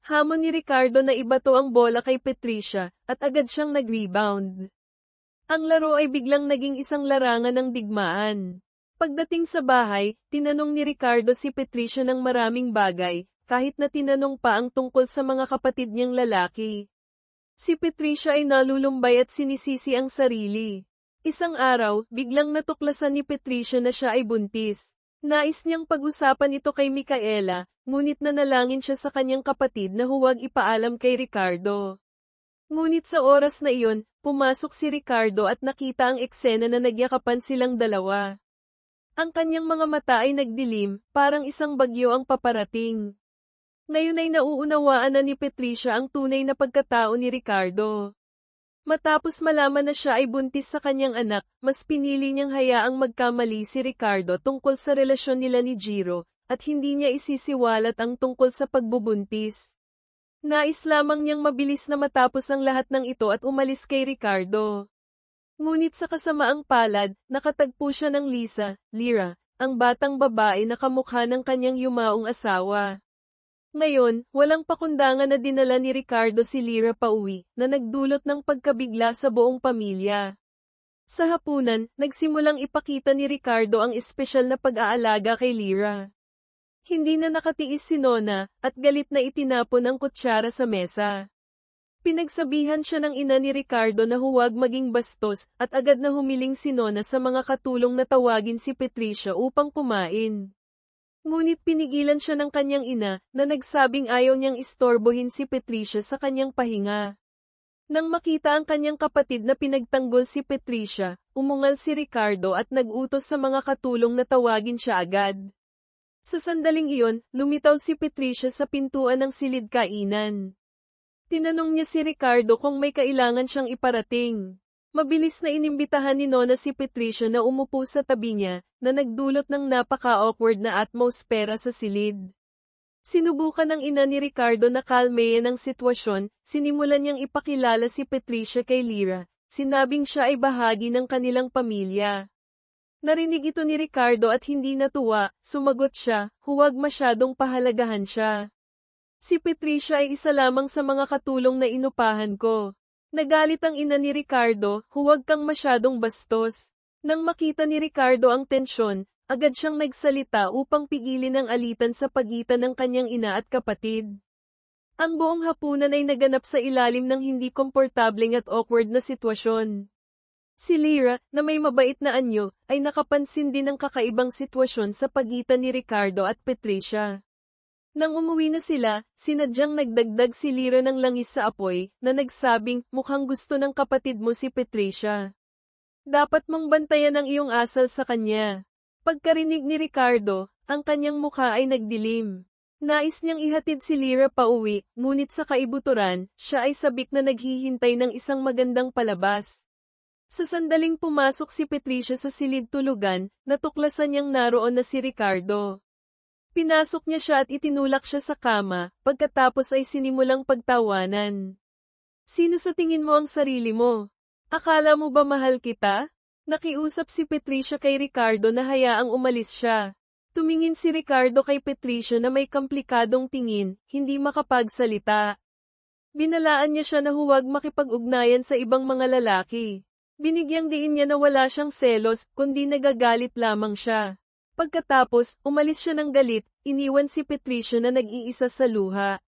Hamon ni Ricardo na ibato ang bola kay Patricia, at agad siyang nag-rebound. Ang laro ay biglang naging isang larangan ng digmaan. Pagdating sa bahay, tinanong ni Ricardo si Patricia ng maraming bagay, kahit na tinanong pa ang tungkol sa mga kapatid niyang lalaki. Si Patricia ay nalulumbay at sinisisi ang sarili. Isang araw, biglang natuklasan ni Patricia na siya ay buntis. Nais niyang pag-usapan ito kay Micaela, ngunit nanalangin siya sa kanyang kapatid na huwag ipaalam kay Ricardo. Ngunit sa oras na iyon, pumasok si Ricardo at nakita ang eksena na nagyakapan silang dalawa. Ang kanyang mga mata ay nagdilim, parang isang bagyo ang paparating. Ngayon ay nauunawaan na ni Patricia ang tunay na pagkatao ni Ricardo. Matapos malaman na siya ay buntis sa kanyang anak, mas pinili niyang hayaang magkamali si Ricardo tungkol sa relasyon nila ni Jiro, at hindi niya isisiwalat ang tungkol sa pagbubuntis. Nais lamang niyang mabilis na matapos ang lahat ng ito at umalis kay Ricardo. Ngunit sa kasamaang palad, nakatagpo siya ng Lyra, ang batang babae na kamukha ng kanyang yumaong asawa. Ngayon, walang pakundangan na dinala ni Ricardo si Lyra pauwi, na nagdulot ng pagkabigla sa buong pamilya. Sa hapunan, nagsimulang ipakita ni Ricardo ang espesyal na pag-aalaga kay Lyra. Hindi na nakatiis si Nona, at galit na itinapon ang kutsara sa mesa. Pinagsabihan siya ng ina ni Ricardo na huwag maging bastos, at agad na humiling si Nona sa mga katulong na tawagin si Patricia upang kumain. Ngunit pinigilan siya ng kanyang ina, na nagsabing ayaw niyang istorbohin si Patricia sa kanyang pahinga. Nang makita ang kanyang kapatid na pinagtanggol si Patricia, umungal si Ricardo at nag-utos sa mga katulong na tawagin siya agad. Sa sandaling iyon, lumitaw si Patricia sa pintuan ng silid kainan. Tinanong niya si Ricardo kung may kailangan siyang iparating. Mabilis na inimbitahan ni Nona si Patricia na umupo sa tabi niya, na nagdulot ng napaka-awkward na atmosfera sa silid. Sinubukan ng ina ni Ricardo na kalmeyan ang sitwasyon, sinimulan niyang ipakilala si Patricia kay Lyra, sinabing siya ay bahagi ng kanilang pamilya. Narinig ito ni Ricardo at hindi natuwa, sumagot siya, huwag masyadong pahalagahan siya. Si Patricia ay isa lamang sa mga katulong na inupahan ko. Nagalit ang ina ni Ricardo, huwag kang masyadong bastos. Nang makita ni Ricardo ang tensyon, agad siyang nagsalita upang pigilin ang alitan sa pagitan ng kanyang ina at kapatid. Ang buong hapunan ay naganap sa ilalim ng hindi komportableng at awkward na sitwasyon. Si Lyra, na may mabait na anyo, ay nakapansin din ng kakaibang sitwasyon sa pagitan ni Ricardo at Patricia. Nang umuwi na sila, sinadyang nagdagdag si Lyra ng langis sa apoy, na nagsabing, mukhang gusto ng kapatid mo si Patricia. Dapat mong bantayan ang iyong asal sa kanya. Pagkarinig ni Ricardo, ang kanyang mukha ay nagdilim. Nais niyang ihatid si Lyra pauwi, ngunit sa kaibuturan, siya ay sabik na naghihintay ng isang magandang palabas. Sa sandaling pumasok si Patricia sa silid tulugan, natuklasan niyang naroon na si Ricardo. Pinasok niya siya at itinulak siya sa kama, pagkatapos ay sinimulang pagtawanan. Sino sa tingin mo ang sarili mo? Akala mo ba mahal kita? Nakiusap si Patricia kay Ricardo na hayaang umalis siya. Tumingin si Ricardo kay Patricia na may komplikadong tingin, hindi makapagsalita. Binalaan niya siya na huwag makipag-ugnayan sa ibang mga lalaki. Binigyang diin niya na wala siyang selos, kundi nagagalit lamang siya. Pagkatapos, umalis siya ng galit, iniwan si Patricia na nag-iisa sa luha.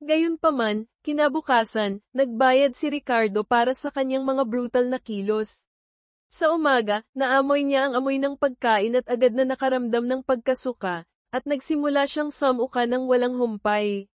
Gayunpaman, kinabukasan, nagbayad si Ricardo para sa kanyang mga brutal na kilos. Sa umaga, naamoy niya ang amoy ng pagkain at agad na nakaramdam ng pagkasuka, at nagsimula siyang samuka ng walang humpay.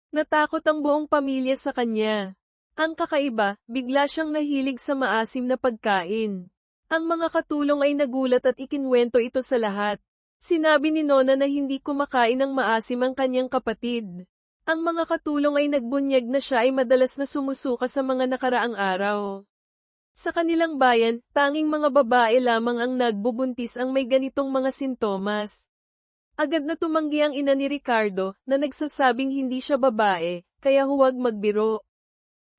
Natakot ang buong pamilya sa kanya. Ang kakaiba, bigla siyang nahilig sa maasim na pagkain. Ang mga katulong ay nagulat at ikinwento ito sa lahat. Sinabi ni Nona na hindi kumakain ng maasim ang kanyang kapatid. Ang mga katulong ay nagbunyag na siya ay madalas na sumusuka sa mga nakaraang araw. Sa kanilang bayan, tanging mga babae lamang ang nagbubuntis ang may ganitong mga sintomas. Agad na tumanggi ang ina ni Ricardo, na nagsasabing hindi siya babae, kaya huwag magbiro.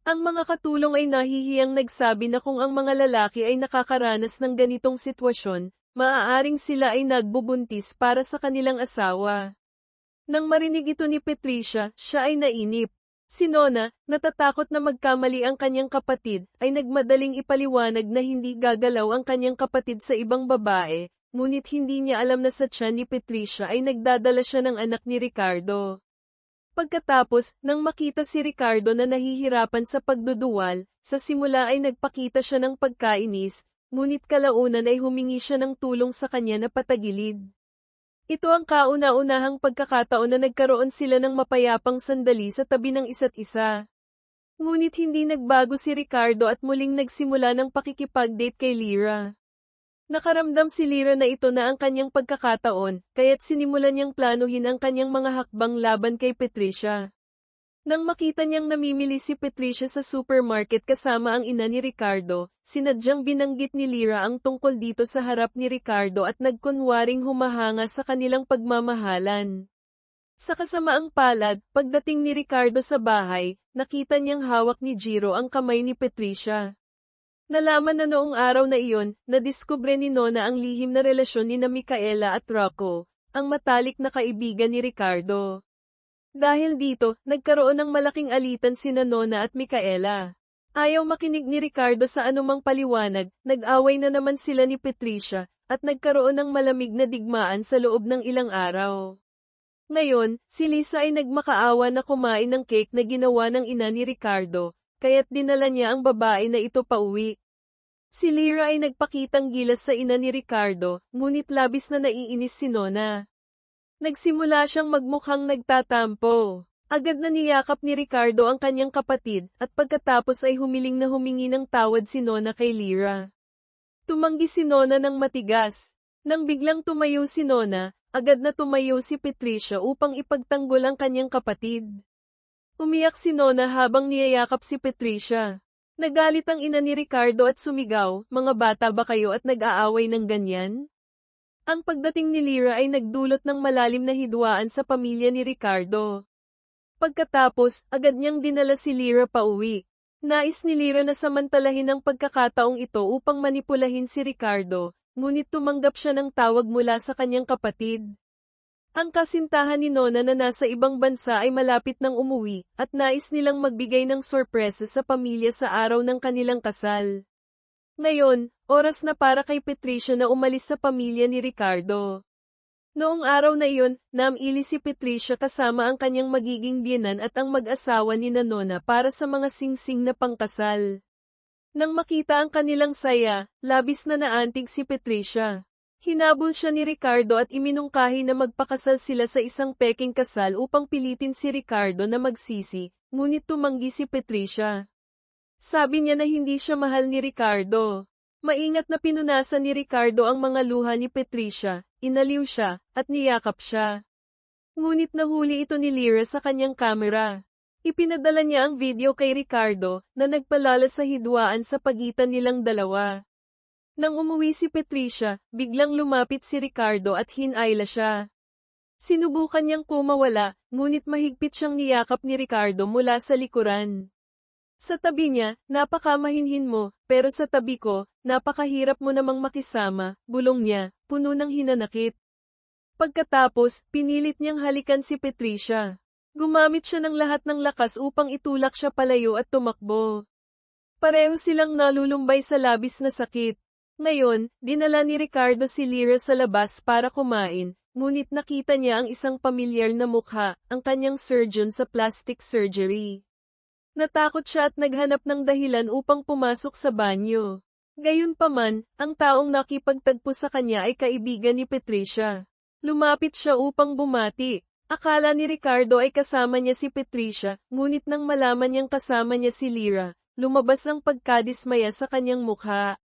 Ang mga katulong ay nahihiyang nagsabi na kung ang mga lalaki ay nakakaranas ng ganitong sitwasyon, maaaring sila ay nagbubuntis para sa kanilang asawa. Nang marinig ito ni Patricia, siya ay nainip. Si Nona, natatakot na magkamali ang kanyang kapatid, ay nagmadaling ipaliwanag na hindi gagalaw ang kanyang kapatid sa ibang babae, ngunit hindi niya alam na sa tiyan ni Patricia ay nagdadala siya ng anak ni Ricardo. Pagkatapos, nang makita si Ricardo na nahihirapan sa pagduduwal, sa simula ay nagpakita siya ng pagkainis, ngunit kalaunan ay humingi siya ng tulong sa kanya na patagilid. Ito ang kauna-unahang pagkakataon na nagkaroon sila ng mapayapang sandali sa tabi ng isa't isa. Ngunit hindi nagbago si Ricardo at muling nagsimula ng pakikipag-date kay Lyra. Nakaramdam si Lyra na ito na ang kanyang pagkakataon, kaya't sinimulan niyang planuhin ang kanyang mga hakbang laban kay Patricia. Nang makita niyang namimili si Patricia sa supermarket kasama ang ina ni Ricardo, sinadyang binanggit ni Lyra ang tungkol dito sa harap ni Ricardo at nagkunwaring humahanga sa kanilang pagmamahalan. Sa kasamaang palad, pagdating ni Ricardo sa bahay, nakita niyang hawak ni Jiro ang kamay ni Patricia. Nalaman na noong araw na iyon, nadiskubre ni Nona ang lihim na relasyon ni Micaela at Rocco, ang matalik na kaibigan ni Ricardo. Dahil dito, nagkaroon ng malaking alitan sina Nona at Micaela. Ayaw makinig ni Ricardo sa anumang paliwanag, nag-away na naman sila ni Patricia, at nagkaroon ng malamig na digmaan sa loob ng ilang araw. Ngayon, si Lisa ay nagmakaawa na kumain ng cake na ginawa ng ina ni Ricardo, kaya't dinala niya ang babae na ito pauwi. Si Lyra ay nagpakitang gilas sa ina ni Ricardo, ngunit labis na naiinis si Nona. Nagsimula siyang magmukhang nagtatampo. Agad na niyakap ni Ricardo ang kanyang kapatid, at pagkatapos ay humiling na humingi ng tawad si Nona kay Lyra. Tumanggi si Nona ng matigas. Nang biglang tumayo si Nona, agad na tumayo si Patricia upang ipagtanggol ang kanyang kapatid. Umiyak si Nona habang niyayakap si Patricia. Nagalit ang ina ni Ricardo at sumigaw, "Mga bata ba kayo at nag-aaway ng ganyan?" Ang pagdating ni Lyra ay nagdulot ng malalim na hidwaan sa pamilya ni Ricardo. Pagkatapos, agad niyang dinala si Lyra pauwi. Nais ni Lyra na samantalahin ang pagkakataong ito upang manipulahin si Ricardo, ngunit tumanggap siya ng tawag mula sa kanyang kapatid. Ang kasintahan ni Nona na nasa ibang bansa ay malapit nang umuwi, at nais nilang magbigay ng sorpresa sa pamilya sa araw ng kanilang kasal. Ngayon, oras na para kay Patricia na umalis sa pamilya ni Ricardo. Noong araw na iyon, namili si Patricia kasama ang kanyang magiging biyenan at ang mag-asawa ni Nona para sa mga singsing na pangkasal. Nang makita ang kanilang saya, labis na naantig si Patricia. Hinabol siya ni Ricardo at iminungkahi na magpakasal sila sa isang peking kasal upang pilitin si Ricardo na magsisi, ngunit tumanggi si Patricia. Sabi niya na hindi siya mahal ni Ricardo. Maingat na pinunasan ni Ricardo ang mga luha ni Patricia, inaliw siya, at niyakap siya. Ngunit nahuli ito ni Lyra sa kanyang kamera. Ipinadala niya ang video kay Ricardo, na nagpalala sa hidwaan sa pagitan nilang dalawa. Nang umuwi si Patricia, biglang lumapit si Ricardo at hinayla siya. Sinubukan niyang kumawala, ngunit mahigpit siyang niyakap ni Ricardo mula sa likuran. Sa tabi niya, "Napakamahinhin mo, pero sa tabi ko, napakahirap mo namang makisama," bulong niya, puno ng hinanakit. Pagkatapos, pinilit niyang halikan si Patricia. Gumamit siya ng lahat ng lakas upang itulak siya palayo at tumakbo. Pareho silang nalulumbay sa labis na sakit. Ngayon, dinala ni Ricardo si Lyra sa labas para kumain, ngunit nakita niya ang isang pamilyar na mukha, ang kanyang surgeon sa plastic surgery. Natakot siya at naghanap ng dahilan upang pumasok sa banyo. Gayunpaman, ang taong nakipagtagpo sa kanya ay kaibigan ni Patricia. Lumapit siya upang bumati. Akala ni Ricardo ay kasama niya si Patricia, ngunit nang malaman niyang kasama niya si Lyra, lumabas ang pagkadismaya sa kanyang mukha.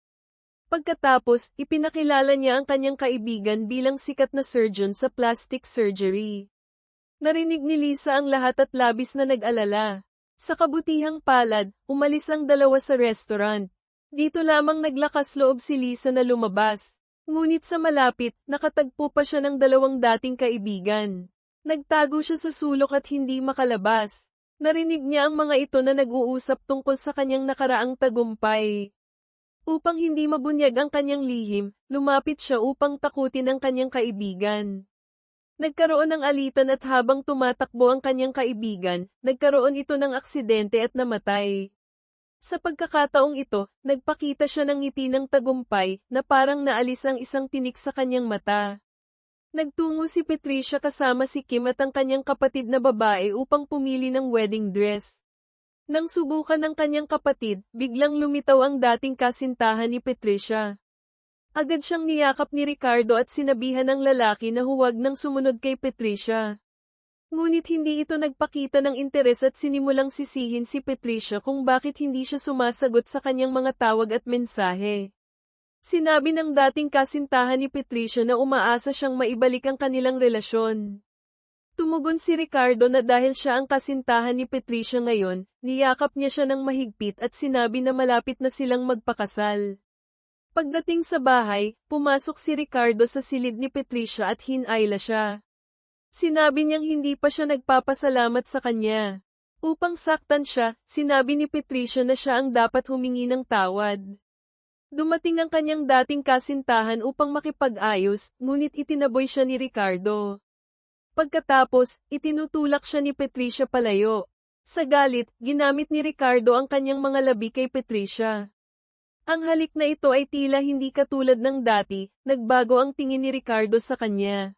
Pagkatapos, ipinakilala niya ang kanyang kaibigan bilang sikat na surgeon sa plastic surgery. Narinig ni Lisa ang lahat at labis na nag-alala. Sa kabutihang palad, umalis ang dalawa sa restaurant. Dito lamang naglakas loob si Lisa na lumabas. Ngunit sa malapit, nakatagpo pa siya ng dalawang dating kaibigan. Nagtago siya sa sulok at hindi makalabas. Narinig niya ang mga ito na nag-uusap tungkol sa kanyang nakaraang tagumpay. Upang hindi mabunyag ang kanyang lihim, lumapit siya upang takutin ang kanyang kaibigan. Nagkaroon ng alitan at habang tumatakbo ang kanyang kaibigan, nagkaroon ito ng aksidente at namatay. Sa pagkakataong ito, nagpakita siya ng ngiti ng tagumpay na parang naalis ang isang tinik sa kanyang mata. Nagtungo si Patricia kasama si Kim at ang kanyang kapatid na babae upang pumili ng wedding dress. Nang subukan ng kanyang kapatid, biglang lumitaw ang dating kasintahan ni Patricia. Agad siyang niyakap ni Ricardo at sinabihan ng lalaki na huwag nang sumunod kay Patricia. Ngunit hindi ito nagpakita ng interes at sinimulang sisihin si Patricia kung bakit hindi siya sumasagot sa kanyang mga tawag at mensahe. Sinabi ng dating kasintahan ni Patricia na umaasa siyang maibalik ang kanilang relasyon. Tumugon si Ricardo na dahil siya ang kasintahan ni Patricia ngayon, niyakap niya siya ng mahigpit at sinabi na malapit na silang magpakasal. Pagdating sa bahay, pumasok si Ricardo sa silid ni Patricia at hinayla siya. Sinabi niyang hindi pa siya nagpapasalamat sa kanya. Upang saktan siya, sinabi ni Patricia na siya ang dapat humingi ng tawad. Dumating ang kanyang dating kasintahan upang makipag-ayos, ngunit itinaboy siya ni Ricardo. Pagkatapos, itinutulak siya ni Patricia palayo. Sa galit, ginamit ni Ricardo ang kanyang mga labi kay Patricia. Ang halik na ito ay tila hindi katulad ng dati, nagbago ang tingin ni Ricardo sa kanya.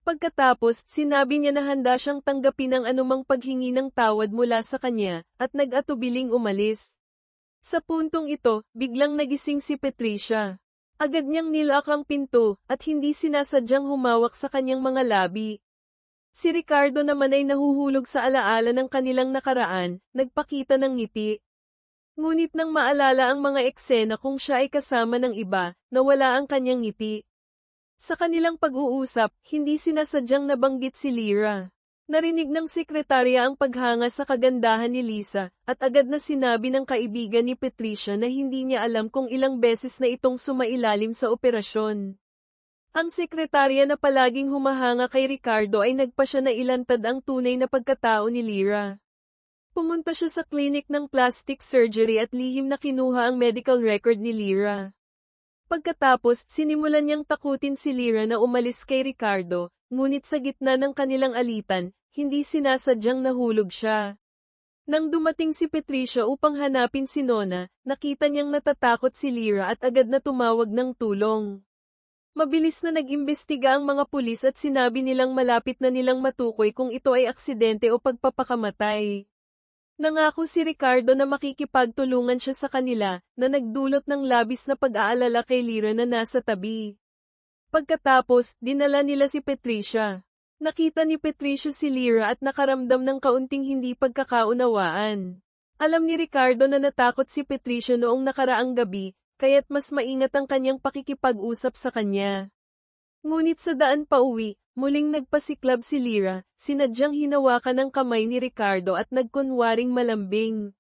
Pagkatapos, sinabi niya na handa siyang tanggapin ang anumang paghingi ng tawad mula sa kanya, at nag-atubiling umalis. Sa puntong ito, biglang nagising si Patricia. Agad niyang nilak ang pinto, at hindi sinasadyang humawak sa kanyang mga labi. Si Ricardo naman ay nahuhulog sa alaala ng kanilang nakaraan, nagpakita ng ngiti. Ngunit nang maalala ang mga eksena kung siya ay kasama ng iba, nawala ang kanyang ngiti. Sa kanilang pag-uusap, hindi sinasadyang nabanggit si Lyra. Narinig ng sekretarya ang paghanga sa kagandahan ni Lisa, at agad na sinabi ng kaibigan ni Patricia na hindi niya alam kung ilang beses na itong sumailalim sa operasyon. Ang sekretarya na palaging humahanga kay Ricardo ay nagpa siya na ilantad ang tunay na pagkatao ni Lyra. Pumunta siya sa klinik ng plastic surgery at lihim na kinuha ang medical record ni Lyra. Pagkatapos, sinimulan niyang takutin si Lyra na umalis kay Ricardo, ngunit sa gitna ng kanilang alitan, hindi sinasadyang nahulog siya. Nang dumating si Patricia upang hanapin si Nona, nakita niyang natatakot si Lyra at agad na tumawag ng tulong. Mabilis na nag-imbestiga ang mga pulis at sinabi nilang malapit na nilang matukoy kung ito ay aksidente o pagpapakamatay. Nangako si Ricardo na makikipagtulungan siya sa kanila, na nagdulot ng labis na pag-aalala kay Lyra na nasa tabi. Pagkatapos, dinala nila si Patricia. Nakita ni Patricia si Lyra at nakaramdam ng kaunting hindi pagkakaunawaan. Alam ni Ricardo na natakot si Patricia noong nakaraang gabi, kaya't mas maingat ang kanyang pakikipag-usap sa kanya. Ngunit sa daan pa uwi, muling nagpasiklab si Lyra, sinadyang hinawakan ang kamay ni Ricardo at nagkunwaring malambing.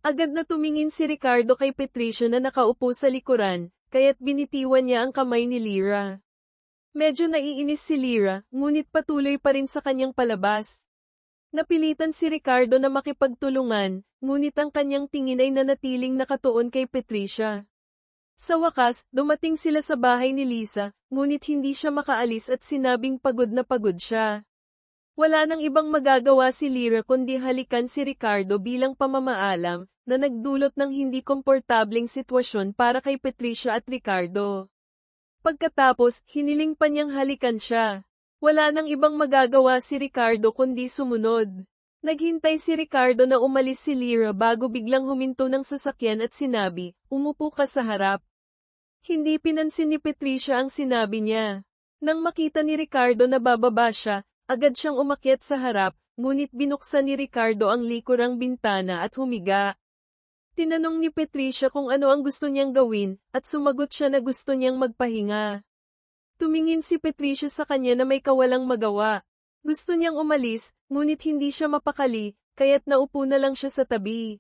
Agad na tumingin si Ricardo kay Patricia na nakaupo sa likuran, kaya't binitiwan niya ang kamay ni Lyra. Medyo naiinis si Lyra, ngunit patuloy pa rin sa kanyang palabas. Napilitan si Ricardo na makipagtulungan, ngunit ang kanyang tingin ay nanatiling nakatuon kay Patricia. Sa wakas, dumating sila sa bahay ni Lisa, ngunit hindi siya makaalis at sinabing pagod na pagod siya. Wala nang ibang magagawa si Lyra kundi halikan si Ricardo bilang pamamaalam, na nagdulot ng hindi komportableng sitwasyon para kay Patricia at Ricardo. Pagkatapos, hiniling pa niyang halikan siya. Wala nang ibang magagawa si Ricardo kundi sumunod. Naghintay si Ricardo na umalis si Lyra bago biglang huminto ng sasakyan at sinabi, "Umupo ka sa harap." Hindi pinansin ni Patricia ang sinabi niya. Nang makita ni Ricardo na bababa siya, agad siyang umakyat sa harap, ngunit binuksan ni Ricardo ang likurang bintana at humiga. Tinanong ni Patricia kung ano ang gusto niyang gawin, at sumagot siya na gusto niyang magpahinga. Tumingin si Patricia sa kanya na may kawalang magawa. Gusto niyang umalis, ngunit hindi siya mapakali, kaya't naupo na lang siya sa tabi.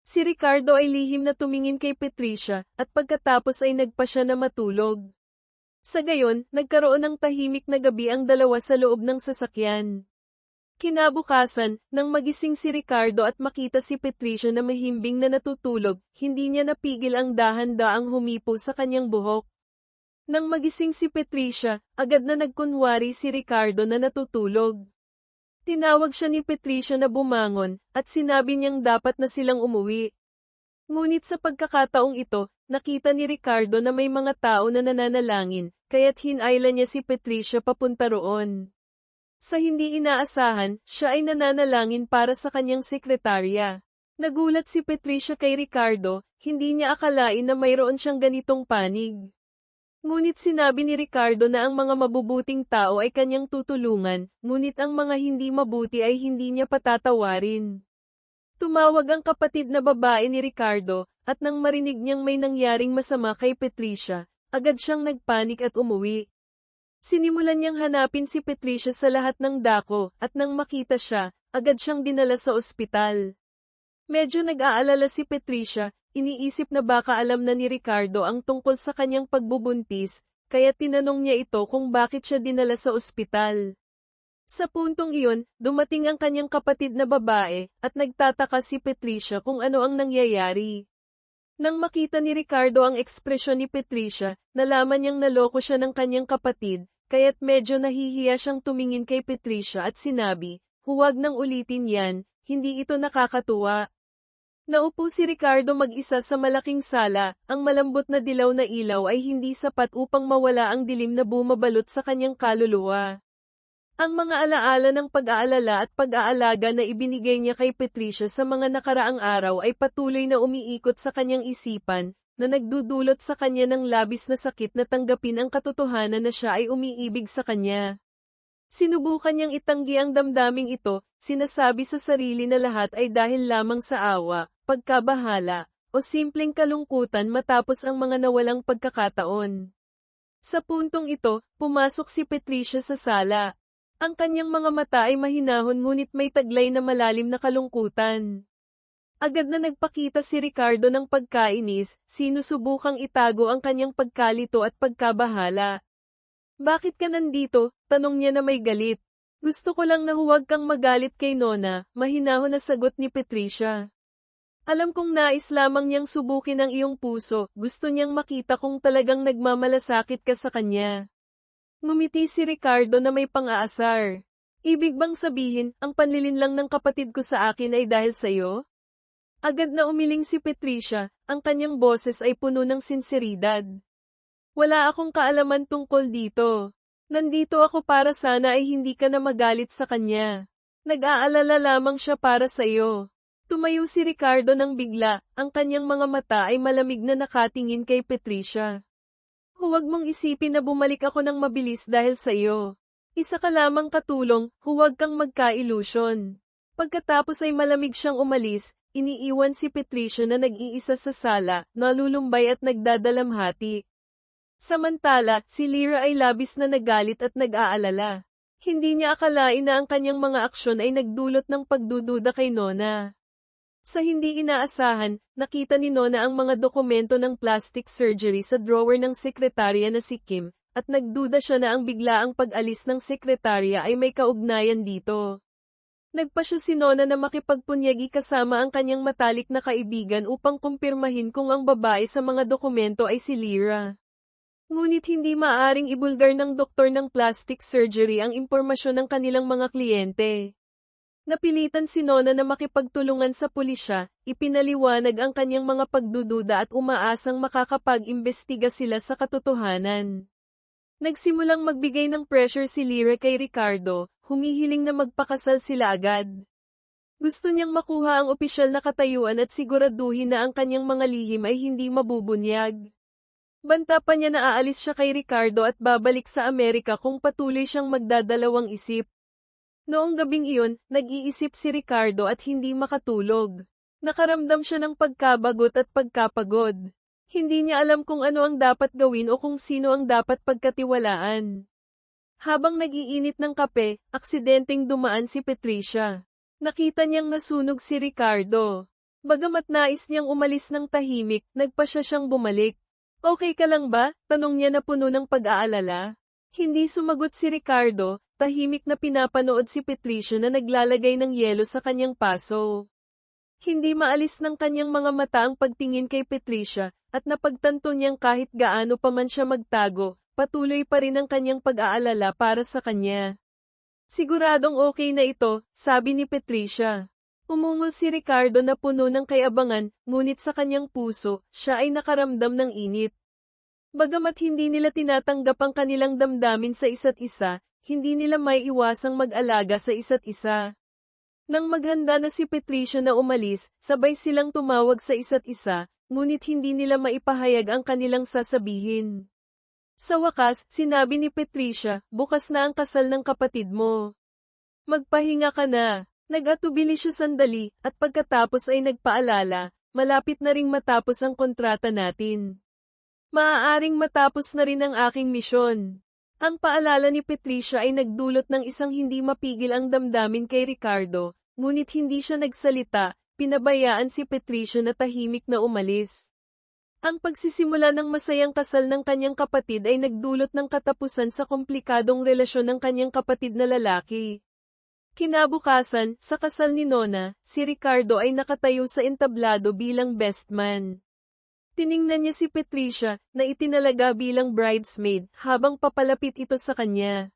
Si Ricardo ay lihim na tumingin kay Patricia, at pagkatapos ay nagpa siya na matulog. Sa gayon, nagkaroon ng tahimik na gabi ang dalawa sa loob ng sasakyan. Kinabukasan, nang magising si Ricardo at makita si Patricia na mahimbing na natutulog, hindi niya napigil ang dahan-daang humipo sa kanyang buhok. Nang magising si Patricia, agad na nagkunwari si Ricardo na natutulog. Tinawag siya ni Patricia na bumangon, at sinabi niyang dapat na silang umuwi. Ngunit sa pagkakataong ito, nakita ni Ricardo na may mga tao na nananalangin, kaya't hinayla niya si Patricia papunta roon. Sa hindi inaasahan, siya ay nananalangin para sa kanyang sekretarya. Nagulat si Patricia kay Ricardo, hindi niya akalain na mayroon siyang ganitong panig. Ngunit sinabi ni Ricardo na ang mga mabubuting tao ay kanyang tutulungan, ngunit ang mga hindi mabuti ay hindi niya patatawarin. Tumawag ang kapatid na babae ni Ricardo, at nang marinig niyang may nangyaring masama kay Patricia, agad siyang nagpanik at umuwi. Sinimulan niyang hanapin si Patricia sa lahat ng dako, at nang makita siya, agad siyang dinala sa ospital. Medyo nag-aalala si Patricia, iniisip na baka alam na ni Ricardo ang tungkol sa kanyang pagbubuntis, kaya tinanong niya ito kung bakit siya dinala sa ospital. Sa puntong iyon, dumating ang kanyang kapatid na babae, at nagtataka si Patricia kung ano ang nangyayari. Nang makita ni Ricardo ang ekspresyon ni Patricia, nalaman niyang naloko siya ng kanyang kapatid, kaya't medyo nahihiya siyang tumingin kay Patricia at sinabi, "Huwag nang ulitin yan, hindi ito nakakatuwa." Naupo si Ricardo mag-isa sa malaking sala, ang malambot na dilaw na ilaw ay hindi sapat upang mawala ang dilim na bumabalot sa kanyang kaluluwa. Ang mga alaala ng pag-aalala at pag-aalaga na ibinigay niya kay Patricia sa mga nakaraang araw ay patuloy na umiikot sa kanyang isipan, na nagdudulot sa kanya ng labis na sakit na tanggapin ang katotohanan na siya ay umiibig sa kanya. Sinubukan niyang itanggi ang damdaming ito, sinasabi sa sarili na lahat ay dahil lamang sa awa, pagkabahala, o simpleng kalungkutan matapos ang mga nawalang pagkakataon. Sa puntong ito, pumasok si Patricia sa sala. Ang kanyang mga mata ay mahinahon ngunit may taglay na malalim na kalungkutan. Agad na nagpakita si Ricardo ng pagkainis, sinusubukang itago ang kanyang pagkalito at pagkabahala. "Bakit ka nandito?" tanong niya na may galit. "Gusto ko lang na huwag kang magalit kay Nona," mahinahon na sagot ni Patricia. "Alam kong nais lamang niyang subukin ang iyong puso, gusto niyang makita kung talagang nagmamalasakit ka sa kanya." Ngumiti si Ricardo na may pang-aasar. "Ibig bang sabihin, ang panlilinlang ng kapatid ko sa akin ay dahil sa'yo?" Agad na umiling si Patricia, ang kanyang boses ay puno ng sinseridad. "Wala akong kaalaman tungkol dito. Nandito ako para sana ay hindi ka na magalit sa kanya. Nag-aalala lamang siya para sa iyo." Tumayo si Ricardo nang bigla, ang kanyang mga mata ay malamig na nakatingin kay Patricia. "Huwag mong isipin na bumalik ako ng mabilis dahil sa iyo. Isa ka lamang katulong, huwag kang magka-ilusyon." Pagkatapos ay malamig siyang umalis, iniiwan si Patricia na nag-iisa sa sala, nalulumbay at nagdadalamhati. Samantala, si Lyra ay labis na nagalit at nag-aalala. Hindi niya akalain na ang kanyang mga aksyon ay nagdulot ng pagdududa kay Nona. Sa hindi inaasahan, nakita ni Nona ang mga dokumento ng plastic surgery sa drawer ng sekretarya na si Kim, at nagduda siya na ang biglaang pag-alis ng sekretarya ay may kaugnayan dito. Nagpa siya si Nona na makipagpunyagi kasama ang kanyang matalik na kaibigan upang kumpirmahin kung ang babae sa mga dokumento ay si Lyra. Ngunit hindi maaaring ibulgar ng doktor ng plastic surgery ang impormasyon ng kanilang mga kliyente. Napilitan si Nona na makipagtulungan sa pulisya, ipinaliwanag ang kanyang mga pagdududa at umaasang makakapag-imbestiga sila sa katotohanan. Nagsimulang magbigay ng pressure si Lyra kay Ricardo, humihiling na magpakasal sila agad. Gusto niyang makuha ang opisyal na katayuan at siguraduhin na ang kanyang mga lihim ay hindi mabubunyag. Banta pa niya na aalis siya kay Ricardo at babalik sa Amerika kung patuloy siyang magdadalawang isip. Noong gabing iyon, nag-iisip si Ricardo at hindi makatulog. Nakaramdam siya ng pagkabagot at pagkapagod. Hindi niya alam kung ano ang dapat gawin o kung sino ang dapat pagkatiwalaan. Habang nag-iinit ng kape, aksidenteng dumaan si Patricia. Nakita niyang nasunog si Ricardo. Bagamat nais niyang umalis ng tahimik, nagpasya siyang bumalik. Okay ka lang ba? Tanong niya na puno ng pag-aalala. Hindi sumagot si Ricardo, tahimik na pinapanood si Patricia na naglalagay ng yelo sa kanyang paso. Hindi maalis ng kanyang mga mata ang pagtingin kay Patricia, at napagtanto niyang kahit gaano pa man siya magtago, patuloy pa rin ang kanyang pag-aalala para sa kanya. Siguradong okay na ito, sabi ni Patricia. Umungol si Ricardo na puno ng kayabangan, ngunit sa kanyang puso, siya ay nakaramdam ng init. Bagamat hindi nila tinatanggap ang kanilang damdamin sa isa't isa, hindi nila maiiwasang mag-alaga sa isa't isa. Nang maghanda na si Patricia na umalis, sabay silang tumawag sa isa't isa, ngunit hindi nila maipahayag ang kanilang sasabihin. Sa wakas, sinabi ni Patricia, bukas na ang kasal ng kapatid mo. Magpahinga ka na. Nag-atubili siya sandali, at pagkatapos ay nagpaalala, malapit na ring matapos ang kontrata natin. Maaaring matapos na rin ang aking misyon. Ang paalala ni Patricia ay nagdulot ng isang hindi mapigil ang damdamin kay Ricardo, ngunit hindi siya nagsalita, pinabayaan si Patricia na tahimik na umalis. Ang pagsisimula ng masayang kasal ng kanyang kapatid ay nagdulot ng katapusan sa komplikadong relasyon ng kanyang kapatid na lalaki. Kinabukasan, sa kasal ni Nona, si Ricardo ay nakatayo sa entablado bilang best man. Tiningnan niya si Patricia, na itinalaga bilang bridesmaid, habang papalapit ito sa kanya.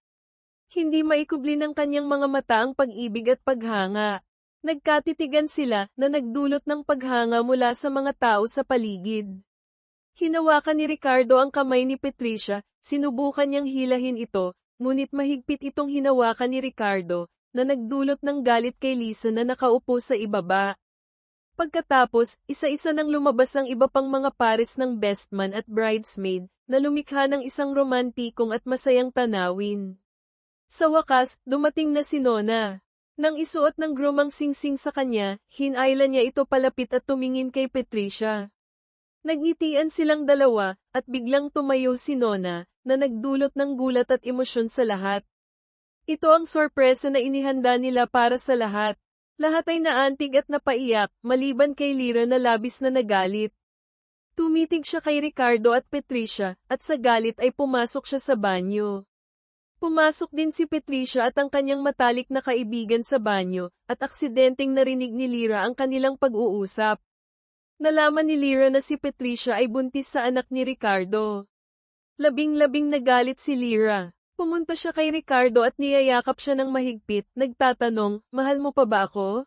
Hindi maikubli ng kanyang mga mata ang pag-ibig at paghanga. Nagkatitigan sila, na nagdulot ng paghanga mula sa mga tao sa paligid. Hinawakan ni Ricardo ang kamay ni Patricia, sinubukan niyang hilahin ito, ngunit mahigpit itong hinawakan ni Ricardo, na nagdulot ng galit kay Lisa na nakaupo sa ibaba. Pagkatapos, isa-isa nang lumabas ang iba pang mga pares ng bestman at bridesmaid, na lumikha ng isang romantikong at masayang tanawin. Sa wakas, dumating na si Nona. Nang isuot ng groom ang singsing sa kanya, hinayla niya ito palapit at tumingin kay Patricia. Nagngitian silang dalawa, at biglang tumayo si Nona, na nagdulot ng gulat at emosyon sa lahat. Ito ang sorpresa na inihanda nila para sa lahat. Lahat ay naantig at napaiyak, maliban kay Lyra na labis na nagalit. Tumitig siya kay Ricardo at Patricia, at sa galit ay pumasok siya sa banyo. Pumasok din si Patricia at ang kanyang matalik na kaibigan sa banyo, at aksidenteng narinig ni Lyra ang kanilang pag-uusap. Nalaman ni Lyra na si Patricia ay buntis sa anak ni Ricardo. Labing-labing nagalit si Lyra. Pumunta siya kay Ricardo at niyayakap siya ng mahigpit, nagtatanong, mahal mo pa ba ako?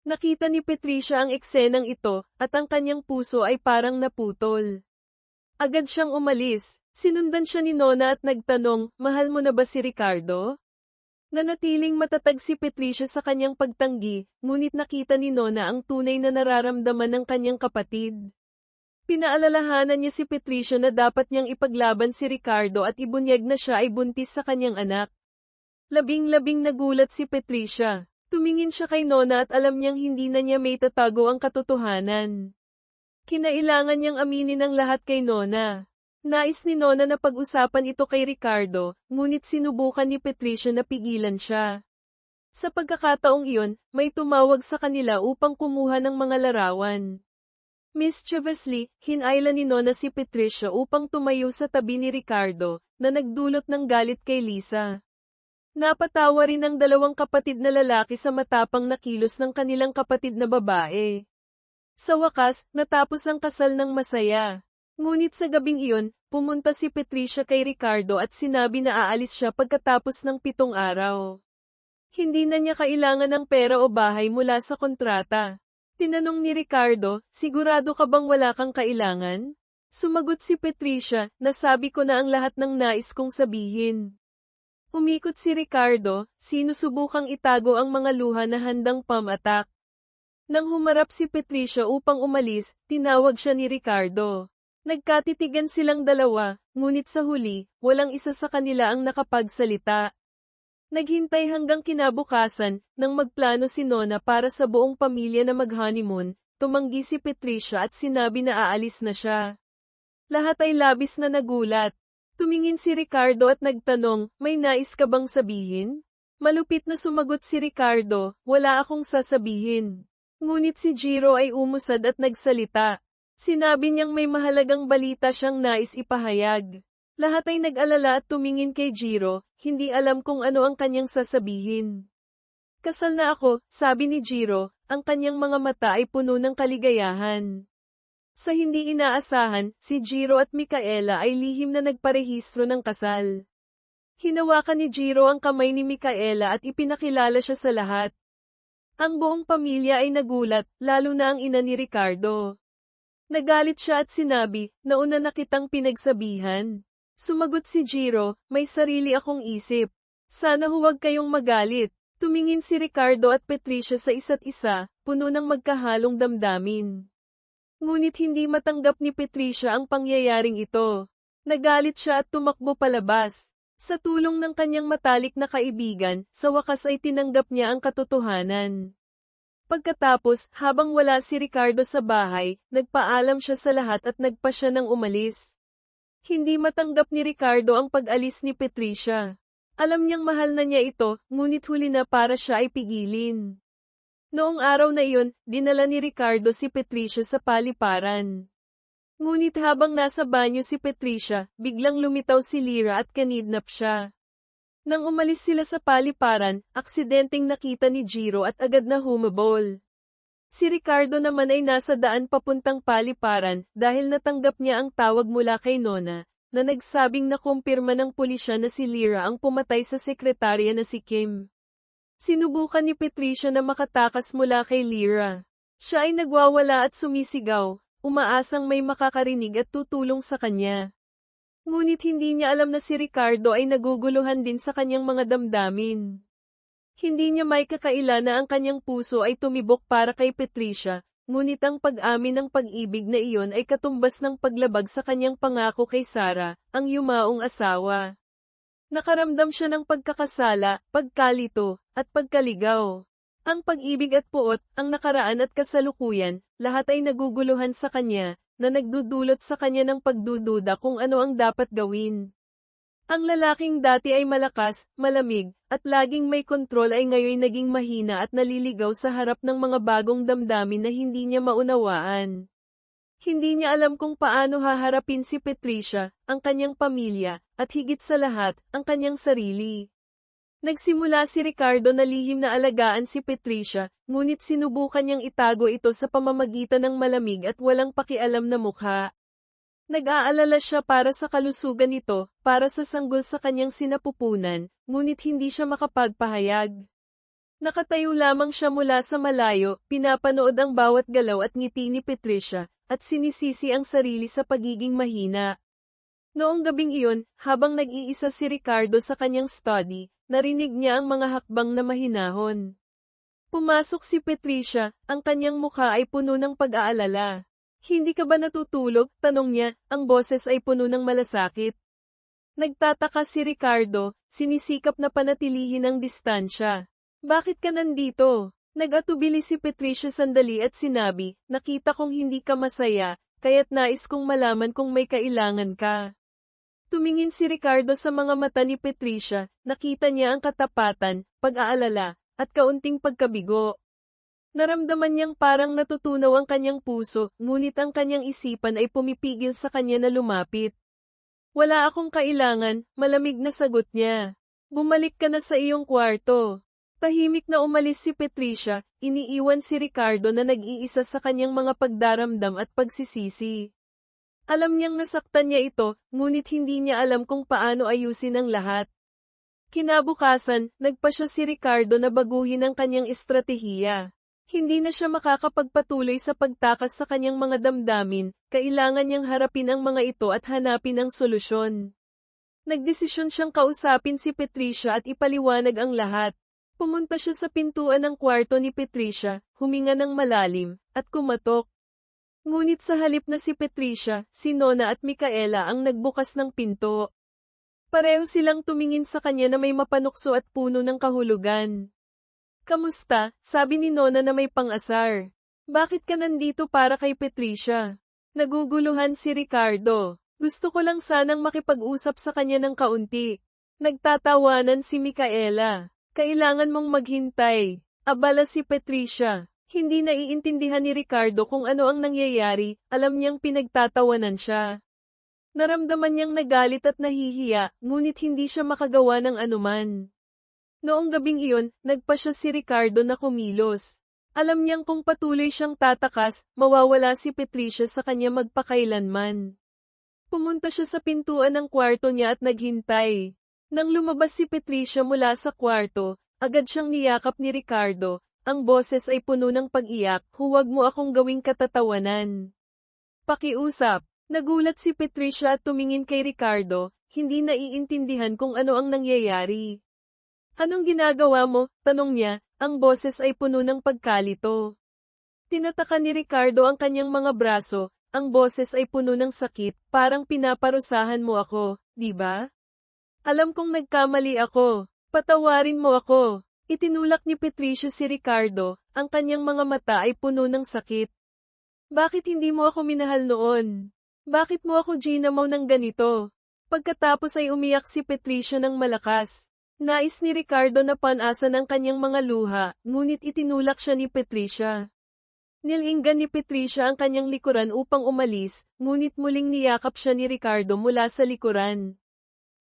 Nakita ni Patricia ang eksenang ito, at ang kanyang puso ay parang naputol. Agad siyang umalis, sinundan siya ni Nona at nagtanong, mahal mo na ba si Ricardo? Nanatiling matatag si Patricia sa kanyang pagtanggi, ngunit nakita ni Nona ang tunay na nararamdaman ng kanyang kapatid. Pinaalalahanan niya si Patricia na dapat niyang ipaglaban si Ricardo at ibunyag na siya ay buntis sa kanyang anak. Labing-labing nagulat si Patricia. Tumingin siya kay Nona at alam niyang hindi na niya may tatago ang katotohanan. Kinailangan niyang aminin ang lahat kay Nona. Nais ni Nona na pag-usapan ito kay Ricardo, ngunit sinubukan ni Patricia na pigilan siya. Sa pagkakataong iyon, may tumawag sa kanila upang kumuha ng mga larawan. Mischievously, hinayla ni Nona si Patricia upang tumayo sa tabi ni Ricardo, na nagdulot ng galit kay Lisa. Napatawa rin ang dalawang kapatid na lalaki sa matapang na kilos ng kanilang kapatid na babae. Sa wakas, natapos ang kasal ng masaya. Ngunit sa gabing iyon, pumunta si Patricia kay Ricardo at sinabi na aalis siya pagkatapos ng 7 araw. Hindi na niya kailangan ng pera o bahay mula sa kontrata. Tinanong ni Ricardo, sigurado ka bang wala kang kailangan? Sumagot si Patricia, nasabi ko na ang lahat ng nais kong sabihin. Umikot si Ricardo, sinusubukang itago ang mga luha na handang pam-attack. Nang humarap si Patricia upang umalis, tinawag siya ni Ricardo. Nagkatitigan silang dalawa, ngunit sa huli, walang isa sa kanila ang nakapagsalita. Naghintay hanggang kinabukasan, nang magplano si Nona para sa buong pamilya na mag-honeymoon, tumanggi si Patricia at sinabi na aalis na siya. Lahat ay labis na nagulat. Tumingin si Ricardo at nagtanong, may nais ka bang sabihin? Malupit na sumagot si Ricardo, wala akong sasabihin. Ngunit si Jiro ay umusad at nagsalita. Sinabi niyang may mahalagang balita siyang nais ipahayag. Lahat ay nag-alala at tumingin kay Jiro, hindi alam kung ano ang kanyang sasabihin. Kasal na ako, sabi ni Jiro, ang kanyang mga mata ay puno ng kaligayahan. Sa hindi inaasahan, si Jiro at Micaela ay lihim na nagparehistro ng kasal. Hinawakan ni Jiro ang kamay ni Micaela at ipinakilala siya sa lahat. Ang buong pamilya ay nagulat, lalo na ang ina ni Ricardo. Nagalit siya at sinabi, nauna na kitang pinagsabihan. Sumagot si Jiro, may sarili akong isip. Sana huwag kayong magalit. Tumingin si Ricardo at Patricia sa isa't isa, puno ng magkahalong damdamin. Ngunit hindi matanggap ni Patricia ang pangyayaring ito. Nagalit siya at tumakbo palabas. Sa tulong ng kanyang matalik na kaibigan, sa wakas ay tinanggap niya ang katotohanan. Pagkatapos, habang wala si Ricardo sa bahay, nagpaalam siya sa lahat at nagpa siya ng umalis. Hindi matanggap ni Ricardo ang pag-alis ni Patricia. Alam niyang mahal na niya ito, ngunit huli na para siya ay pigilin. Noong araw na iyon, dinala ni Ricardo si Patricia sa paliparan. Ngunit habang nasa banyo si Patricia, biglang lumitaw si Lyra at kinidnap siya. Nang umalis sila sa paliparan, aksidenteng nakita ni Jiro at agad na humabol. Si Ricardo naman ay nasa daan papuntang paliparan dahil natanggap niya ang tawag mula kay Nona, na nagsabing nakumpirma ng pulisya na si Lyra ang pumatay sa sekretarya na si Kim. Sinubukan ni Patricia na makatakas mula kay Lyra. Siya ay nagwawala at sumisigaw, umaasang may makakarinig at tutulong sa kanya. Ngunit hindi niya alam na si Ricardo ay naguguluhan din sa kanyang mga damdamin. Hindi niya may kakaila na ang kanyang puso ay tumibok para kay Patricia, ngunit ang pag-amin ng pag-ibig na iyon ay katumbas ng paglabag sa kanyang pangako kay Sarah, ang yumaong asawa. Nakaramdam siya ng pagkakasala, pagkalito, at pagkaligaw. Ang pag-ibig at puot, ang nakaraan at kasalukuyan, lahat ay naguguluhan sa kanya, na nagdudulot sa kanya ng pagdududa kung ano ang dapat gawin. Ang lalaking dati ay malakas, malamig, at laging may kontrol ay ngayon naging mahina at naliligaw sa harap ng mga bagong damdamin na hindi niya maunawaan. Hindi niya alam kung paano haharapin si Patricia, ang kanyang pamilya, at higit sa lahat, ang kanyang sarili. Nagsimula si Ricardo na lihim na alagaan si Patricia, ngunit sinubukan niyang itago ito sa pamamagitan ng malamig at walang pakialam na mukha. Nag-aalala siya para sa kalusugan nito, para sa sanggol sa kanyang sinapupunan, ngunit hindi siya makapagpahayag. Nakatayo lamang siya mula sa malayo, pinapanood ang bawat galaw at ngiti ni Patricia, at sinisisi ang sarili sa pagiging mahina. Noong gabing iyon, habang nag-iisa si Ricardo sa kanyang study, narinig niya ang mga hakbang na mahinahon. Pumasok si Patricia, ang kanyang mukha ay puno ng pag-aalala. Hindi ka ba natutulog? Tanong niya, ang boses ay puno ng malasakit. Nagtataka si Ricardo, sinisikap na panatilihin ang distansya. Bakit ka nandito? Nag-atubili si Patricia sandali at sinabi, nakita kong hindi ka masaya, kaya't nais kong malaman kung may kailangan ka. Tumingin si Ricardo sa mga mata ni Patricia, nakita niya ang katapatan, pag-aalala, at kaunting pagkabigo. Naramdaman niyang parang natutunaw ang kanyang puso, ngunit ang kanyang isipan ay pumipigil sa kanya na lumapit. Wala akong kailangan, malamig na sagot niya. Bumalik ka na sa iyong kwarto. Tahimik na umalis si Patricia, iniiwan si Ricardo na nag-iisa sa kanyang mga pagdaramdam at pagsisisi. Alam niyang nasaktan niya ito, ngunit hindi niya alam kung paano ayusin ang lahat. Kinabukasan, nagpa siya si Ricardo na baguhin ang kanyang estratehiya. Hindi na siya makakapagpatuloy sa pagtakas sa kanyang mga damdamin, kailangan niyang harapin ang mga ito at hanapin ang solusyon. Nagdesisyon siyang kausapin si Patricia at ipaliwanag ang lahat. Pumunta siya sa pintuan ng kwarto ni Patricia, huminga ng malalim, at kumatok. Ngunit sa halip na si Patricia, si Nona at Micaela ang nagbukas ng pinto. Pareho silang tumingin sa kanya na may mapanukso at puno ng kahulugan. Kamusta? Sabi ni Nona na may pang-asar. Bakit ka nandito para kay Patricia? Naguguluhan si Ricardo. Gusto ko lang sanang makipag-usap sa kanya ng kaunti. Nagtatawanan si Micaela. Kailangan mong maghintay. Abala si Patricia. Hindi naiintindihan ni Ricardo kung ano ang nangyayari, alam niyang pinagtatawanan siya. Naramdaman niyang nagalit at nahihiya, ngunit hindi siya makagawa ng anuman. Noong gabing iyon, nagpa siya si Ricardo na kumilos. Alam niyang kung patuloy siyang tatakas, mawawala si Patricia sa kanya magpakailanman. Pumunta siya sa pintuan ng kwarto niya at naghintay. Nang lumabas si Patricia mula sa kwarto, agad siyang niyakap ni Ricardo. Ang boses ay puno ng pag-iyak, huwag mo akong gawing katatawanan. Pakiusap. Nagulat si Patricia at tumingin kay Ricardo, hindi naiintindihan kung ano ang nangyayari. Anong ginagawa mo? Tanong niya, ang boses ay puno ng pagkalito. Tinataka ni Ricardo ang kanyang mga braso, ang boses ay puno ng sakit, parang pinaparusahan mo ako, di ba? Alam kong nagkamali ako, patawarin mo ako. Itinulak ni Patricia si Ricardo, ang kanyang mga mata ay puno ng sakit. Bakit hindi mo ako minahal noon? Bakit mo ako ginamaw ng ganito? Pagkatapos ay umiyak si Patricia ng malakas. Nais ni Ricardo na panasan ang kanyang mga luha, ngunit itinulak siya ni Patricia. Nilinggan ni Patricia ang kanyang likuran upang umalis, ngunit muling niyakap siya ni Ricardo mula sa likuran.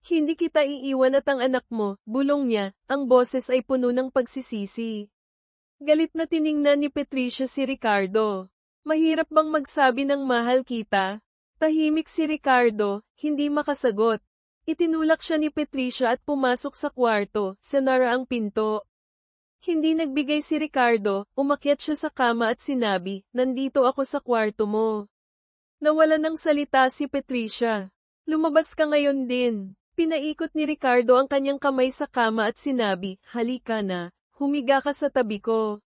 Hindi kita iiwan at ang anak mo, bulong niya, ang boses ay puno ng pagsisisi. Galit na tiningnan ni Patricia si Ricardo. Mahirap bang magsabi ng mahal kita? Tahimik si Ricardo, hindi makasagot. Itinulak siya ni Patricia at pumasok sa kwarto, sinara ang pinto. Hindi nagbigay si Ricardo, umakyat siya sa kama at sinabi, nandito ako sa kwarto mo. Nawala ng salita si Patricia. Lumabas ka ngayon din. Pinaikot ni Ricardo ang kanyang kamay sa kama at sinabi, halika na, humiga ka sa tabi ko.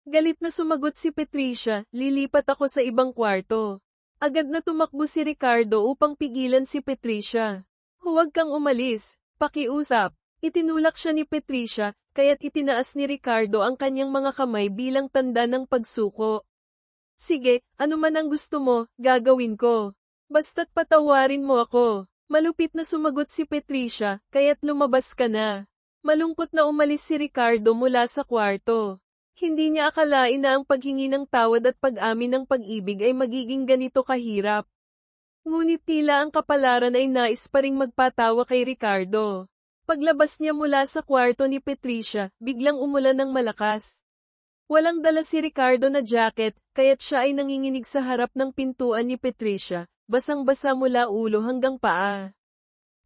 Galit na sumagot si Patricia, lilipat ako sa ibang kwarto. Agad na tumakbo si Ricardo upang pigilan si Patricia. Huwag kang umalis, pakiusap. Itinulak siya ni Patricia, kaya't itinaas ni Ricardo ang kanyang mga kamay bilang tanda ng pagsuko. Sige, ano man ang gusto mo, gagawin ko. Basta't patawarin mo ako. Malupit na sumagot si Patricia, kaya't lumabas ka na. Malungkot na umalis si Ricardo mula sa kwarto. Hindi niya akalain na ang paghingi ng tawad at pag-amin ng pag-ibig ay magiging ganito kahirap. Ngunit tila ang kapalaran ay nais pa ring magpatawa kay Ricardo. Paglabas niya mula sa kwarto ni Patricia, biglang umulan ng malakas. Walang dala si Ricardo na jacket, kaya't siya ay nanginginig sa harap ng pintuan ni Patricia, basang-basa mula ulo hanggang paa.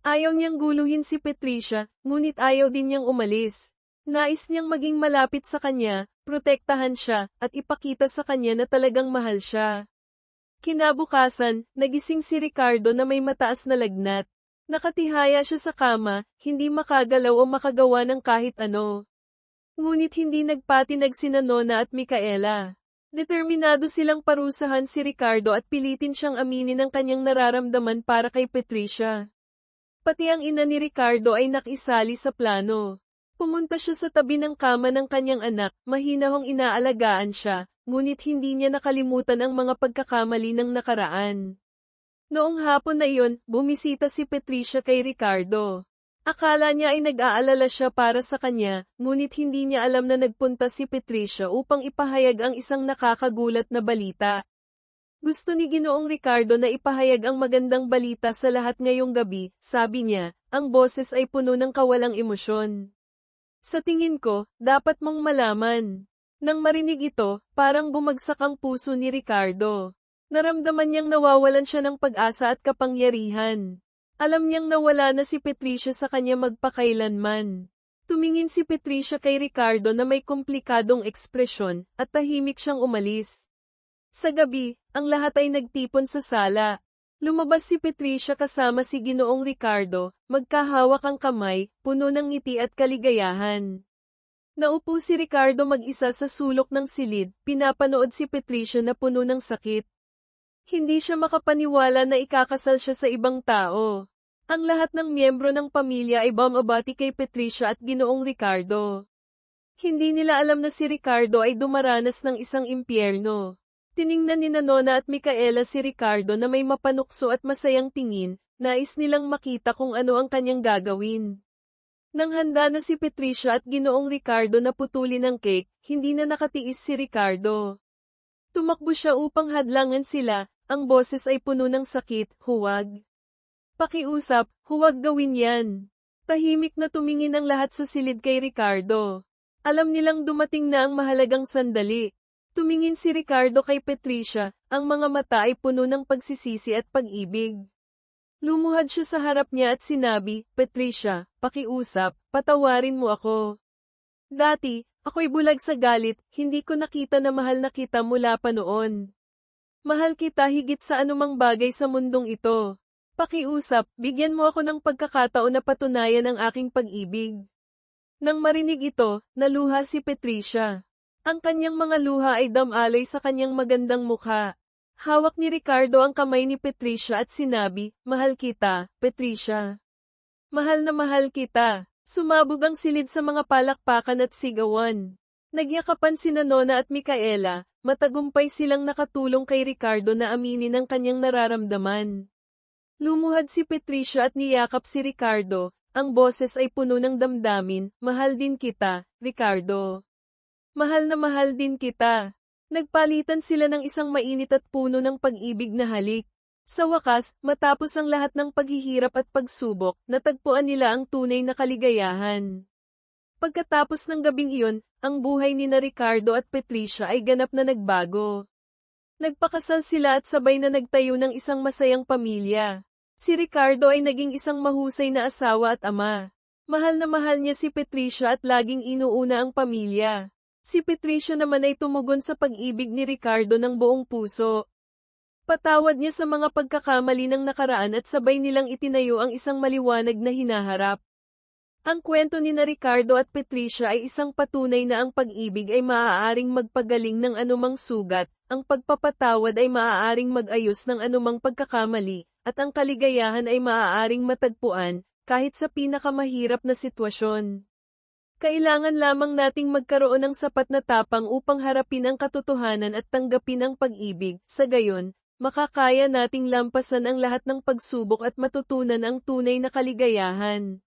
Ayaw niyang guluhin si Patricia, ngunit ayaw din niyang umalis. Nais niyang maging malapit sa kanya, protektahan siya, at ipakita sa kanya na talagang mahal siya. Kinabukasan, nagising si Ricardo na may mataas na lagnat. Nakatihaya siya sa kama, hindi makagalaw o makagawa ng kahit ano. Ngunit hindi nagpatinag sina Nona at Micaela. Determinado silang parusahan si Ricardo at pilitin siyang aminin ang kanyang nararamdaman para kay Patricia. Pati ang ina ni Ricardo ay nakisali sa plano. Pumunta siya sa tabi ng kama ng kanyang anak, mahinahong inaalagaan siya, ngunit hindi niya nakalimutan ang mga pagkakamali ng nakaraan. Noong hapon na iyon, bumisita si Patricia kay Ricardo. Akala niya ay nag-aalala siya para sa kanya, ngunit hindi niya alam na nagpunta si Patricia upang ipahayag ang isang nakakagulat na balita. Gusto ni Ginoong Ricardo na ipahayag ang magandang balita sa lahat ngayong gabi, sabi niya, ang boses ay puno ng kawalang emosyon. Sa tingin ko, dapat mong malaman. Nang marinig ito, parang bumagsak ang puso ni Ricardo. Naramdaman niyang nawawalan siya ng pag-asa at kapangyarihan. Alam niyang nawala na si Patricia sa kanya magpakailanman. Tumingin si Patricia kay Ricardo na may komplikadong ekspresyon, at tahimik siyang umalis. Sa gabi, ang lahat ay nagtipon sa sala. Lumabas si Patricia kasama si Ginoong Ricardo, magkahawak ang kamay, puno ng ngiti at kaligayahan. Naupo si Ricardo mag-isa sa sulok ng silid, pinapanood si Patricia na puno ng sakit. Hindi siya makapaniwala na ikakasal siya sa ibang tao. Ang lahat ng miyembro ng pamilya ay bumabati kay Patricia at Ginoong Ricardo. Hindi nila alam na si Ricardo ay dumaranas ng isang impyerno. Tiningnan ni Nona at Micaela si Ricardo na may mapanukso at masayang tingin, nais nilang makita kung ano ang kanyang gagawin. Nang handa na si Patricia at Ginoong Ricardo na putulin ang cake, hindi na nakatiis si Ricardo. Tumakbo siya upang hadlangan sila, ang boses ay puno ng sakit, huwag. Pakiusap, huwag gawin yan. Tahimik na tumingin ang lahat sa silid kay Ricardo. Alam nilang dumating na ang mahalagang sandali. Tumingin si Ricardo kay Patricia, ang mga mata ay puno ng pagsisisi at pag-ibig. Lumuhad siya sa harap niya at sinabi, Patricia, pakiusap, patawarin mo ako. Dati, ako'y bulag sa galit, hindi ko nakita na mahal na kita mula pa noon. Mahal kita higit sa anumang bagay sa mundong ito. Pakiusap, bigyan mo ako ng pagkakataon na patunayan ang aking pag-ibig. Nang marinig ito, naluha si Patricia. Ang kanyang mga luha ay damaloy sa kanyang magandang mukha. Hawak ni Ricardo ang kamay ni Patricia at sinabi, mahal kita, Patricia. Mahal na mahal kita. Sumabog ang silid sa mga palakpakan at sigawan. Nagyakapan sina Nona at Micaela, matagumpay silang nakatulong kay Ricardo na aminin ang kanyang nararamdaman. Lumuhad si Patricia at niyakap si Ricardo, ang boses ay puno ng damdamin, mahal din kita, Ricardo. Mahal na mahal din kita. Nagpalitan sila ng isang mainit at puno ng pag-ibig na halik. Sa wakas, matapos ang lahat ng paghihirap at pagsubok, natagpuan nila ang tunay na kaligayahan. Pagkatapos ng gabing iyon, ang buhay ni Ricardo at Patricia ay ganap na nagbago. Nagpakasal sila at sabay na nagtayo ng isang masayang pamilya. Si Ricardo ay naging isang mahusay na asawa at ama. Mahal na mahal niya si Patricia at laging inuuna ang pamilya. Si Patricia naman ay tumugon sa pag-ibig ni Ricardo ng buong puso. Patawad niya sa mga pagkakamali ng nakaraan at sabay nilang itinayo ang isang maliwanag na hinaharap. Ang kwento ni Ricardo at Patricia ay isang patunay na ang pag-ibig ay maaaring magpagaling ng anumang sugat, ang pagpapatawad ay maaaring mag-ayos ng anumang pagkakamali, at ang kaligayahan ay maaaring matagpuan, kahit sa pinakamahirap na sitwasyon. Kailangan lamang nating magkaroon ng sapat na tapang upang harapin ang katotohanan at tanggapin ang pag-ibig, sa gayon, makakaya nating lampasan ang lahat ng pagsubok at matutunan ang tunay na kaligayahan.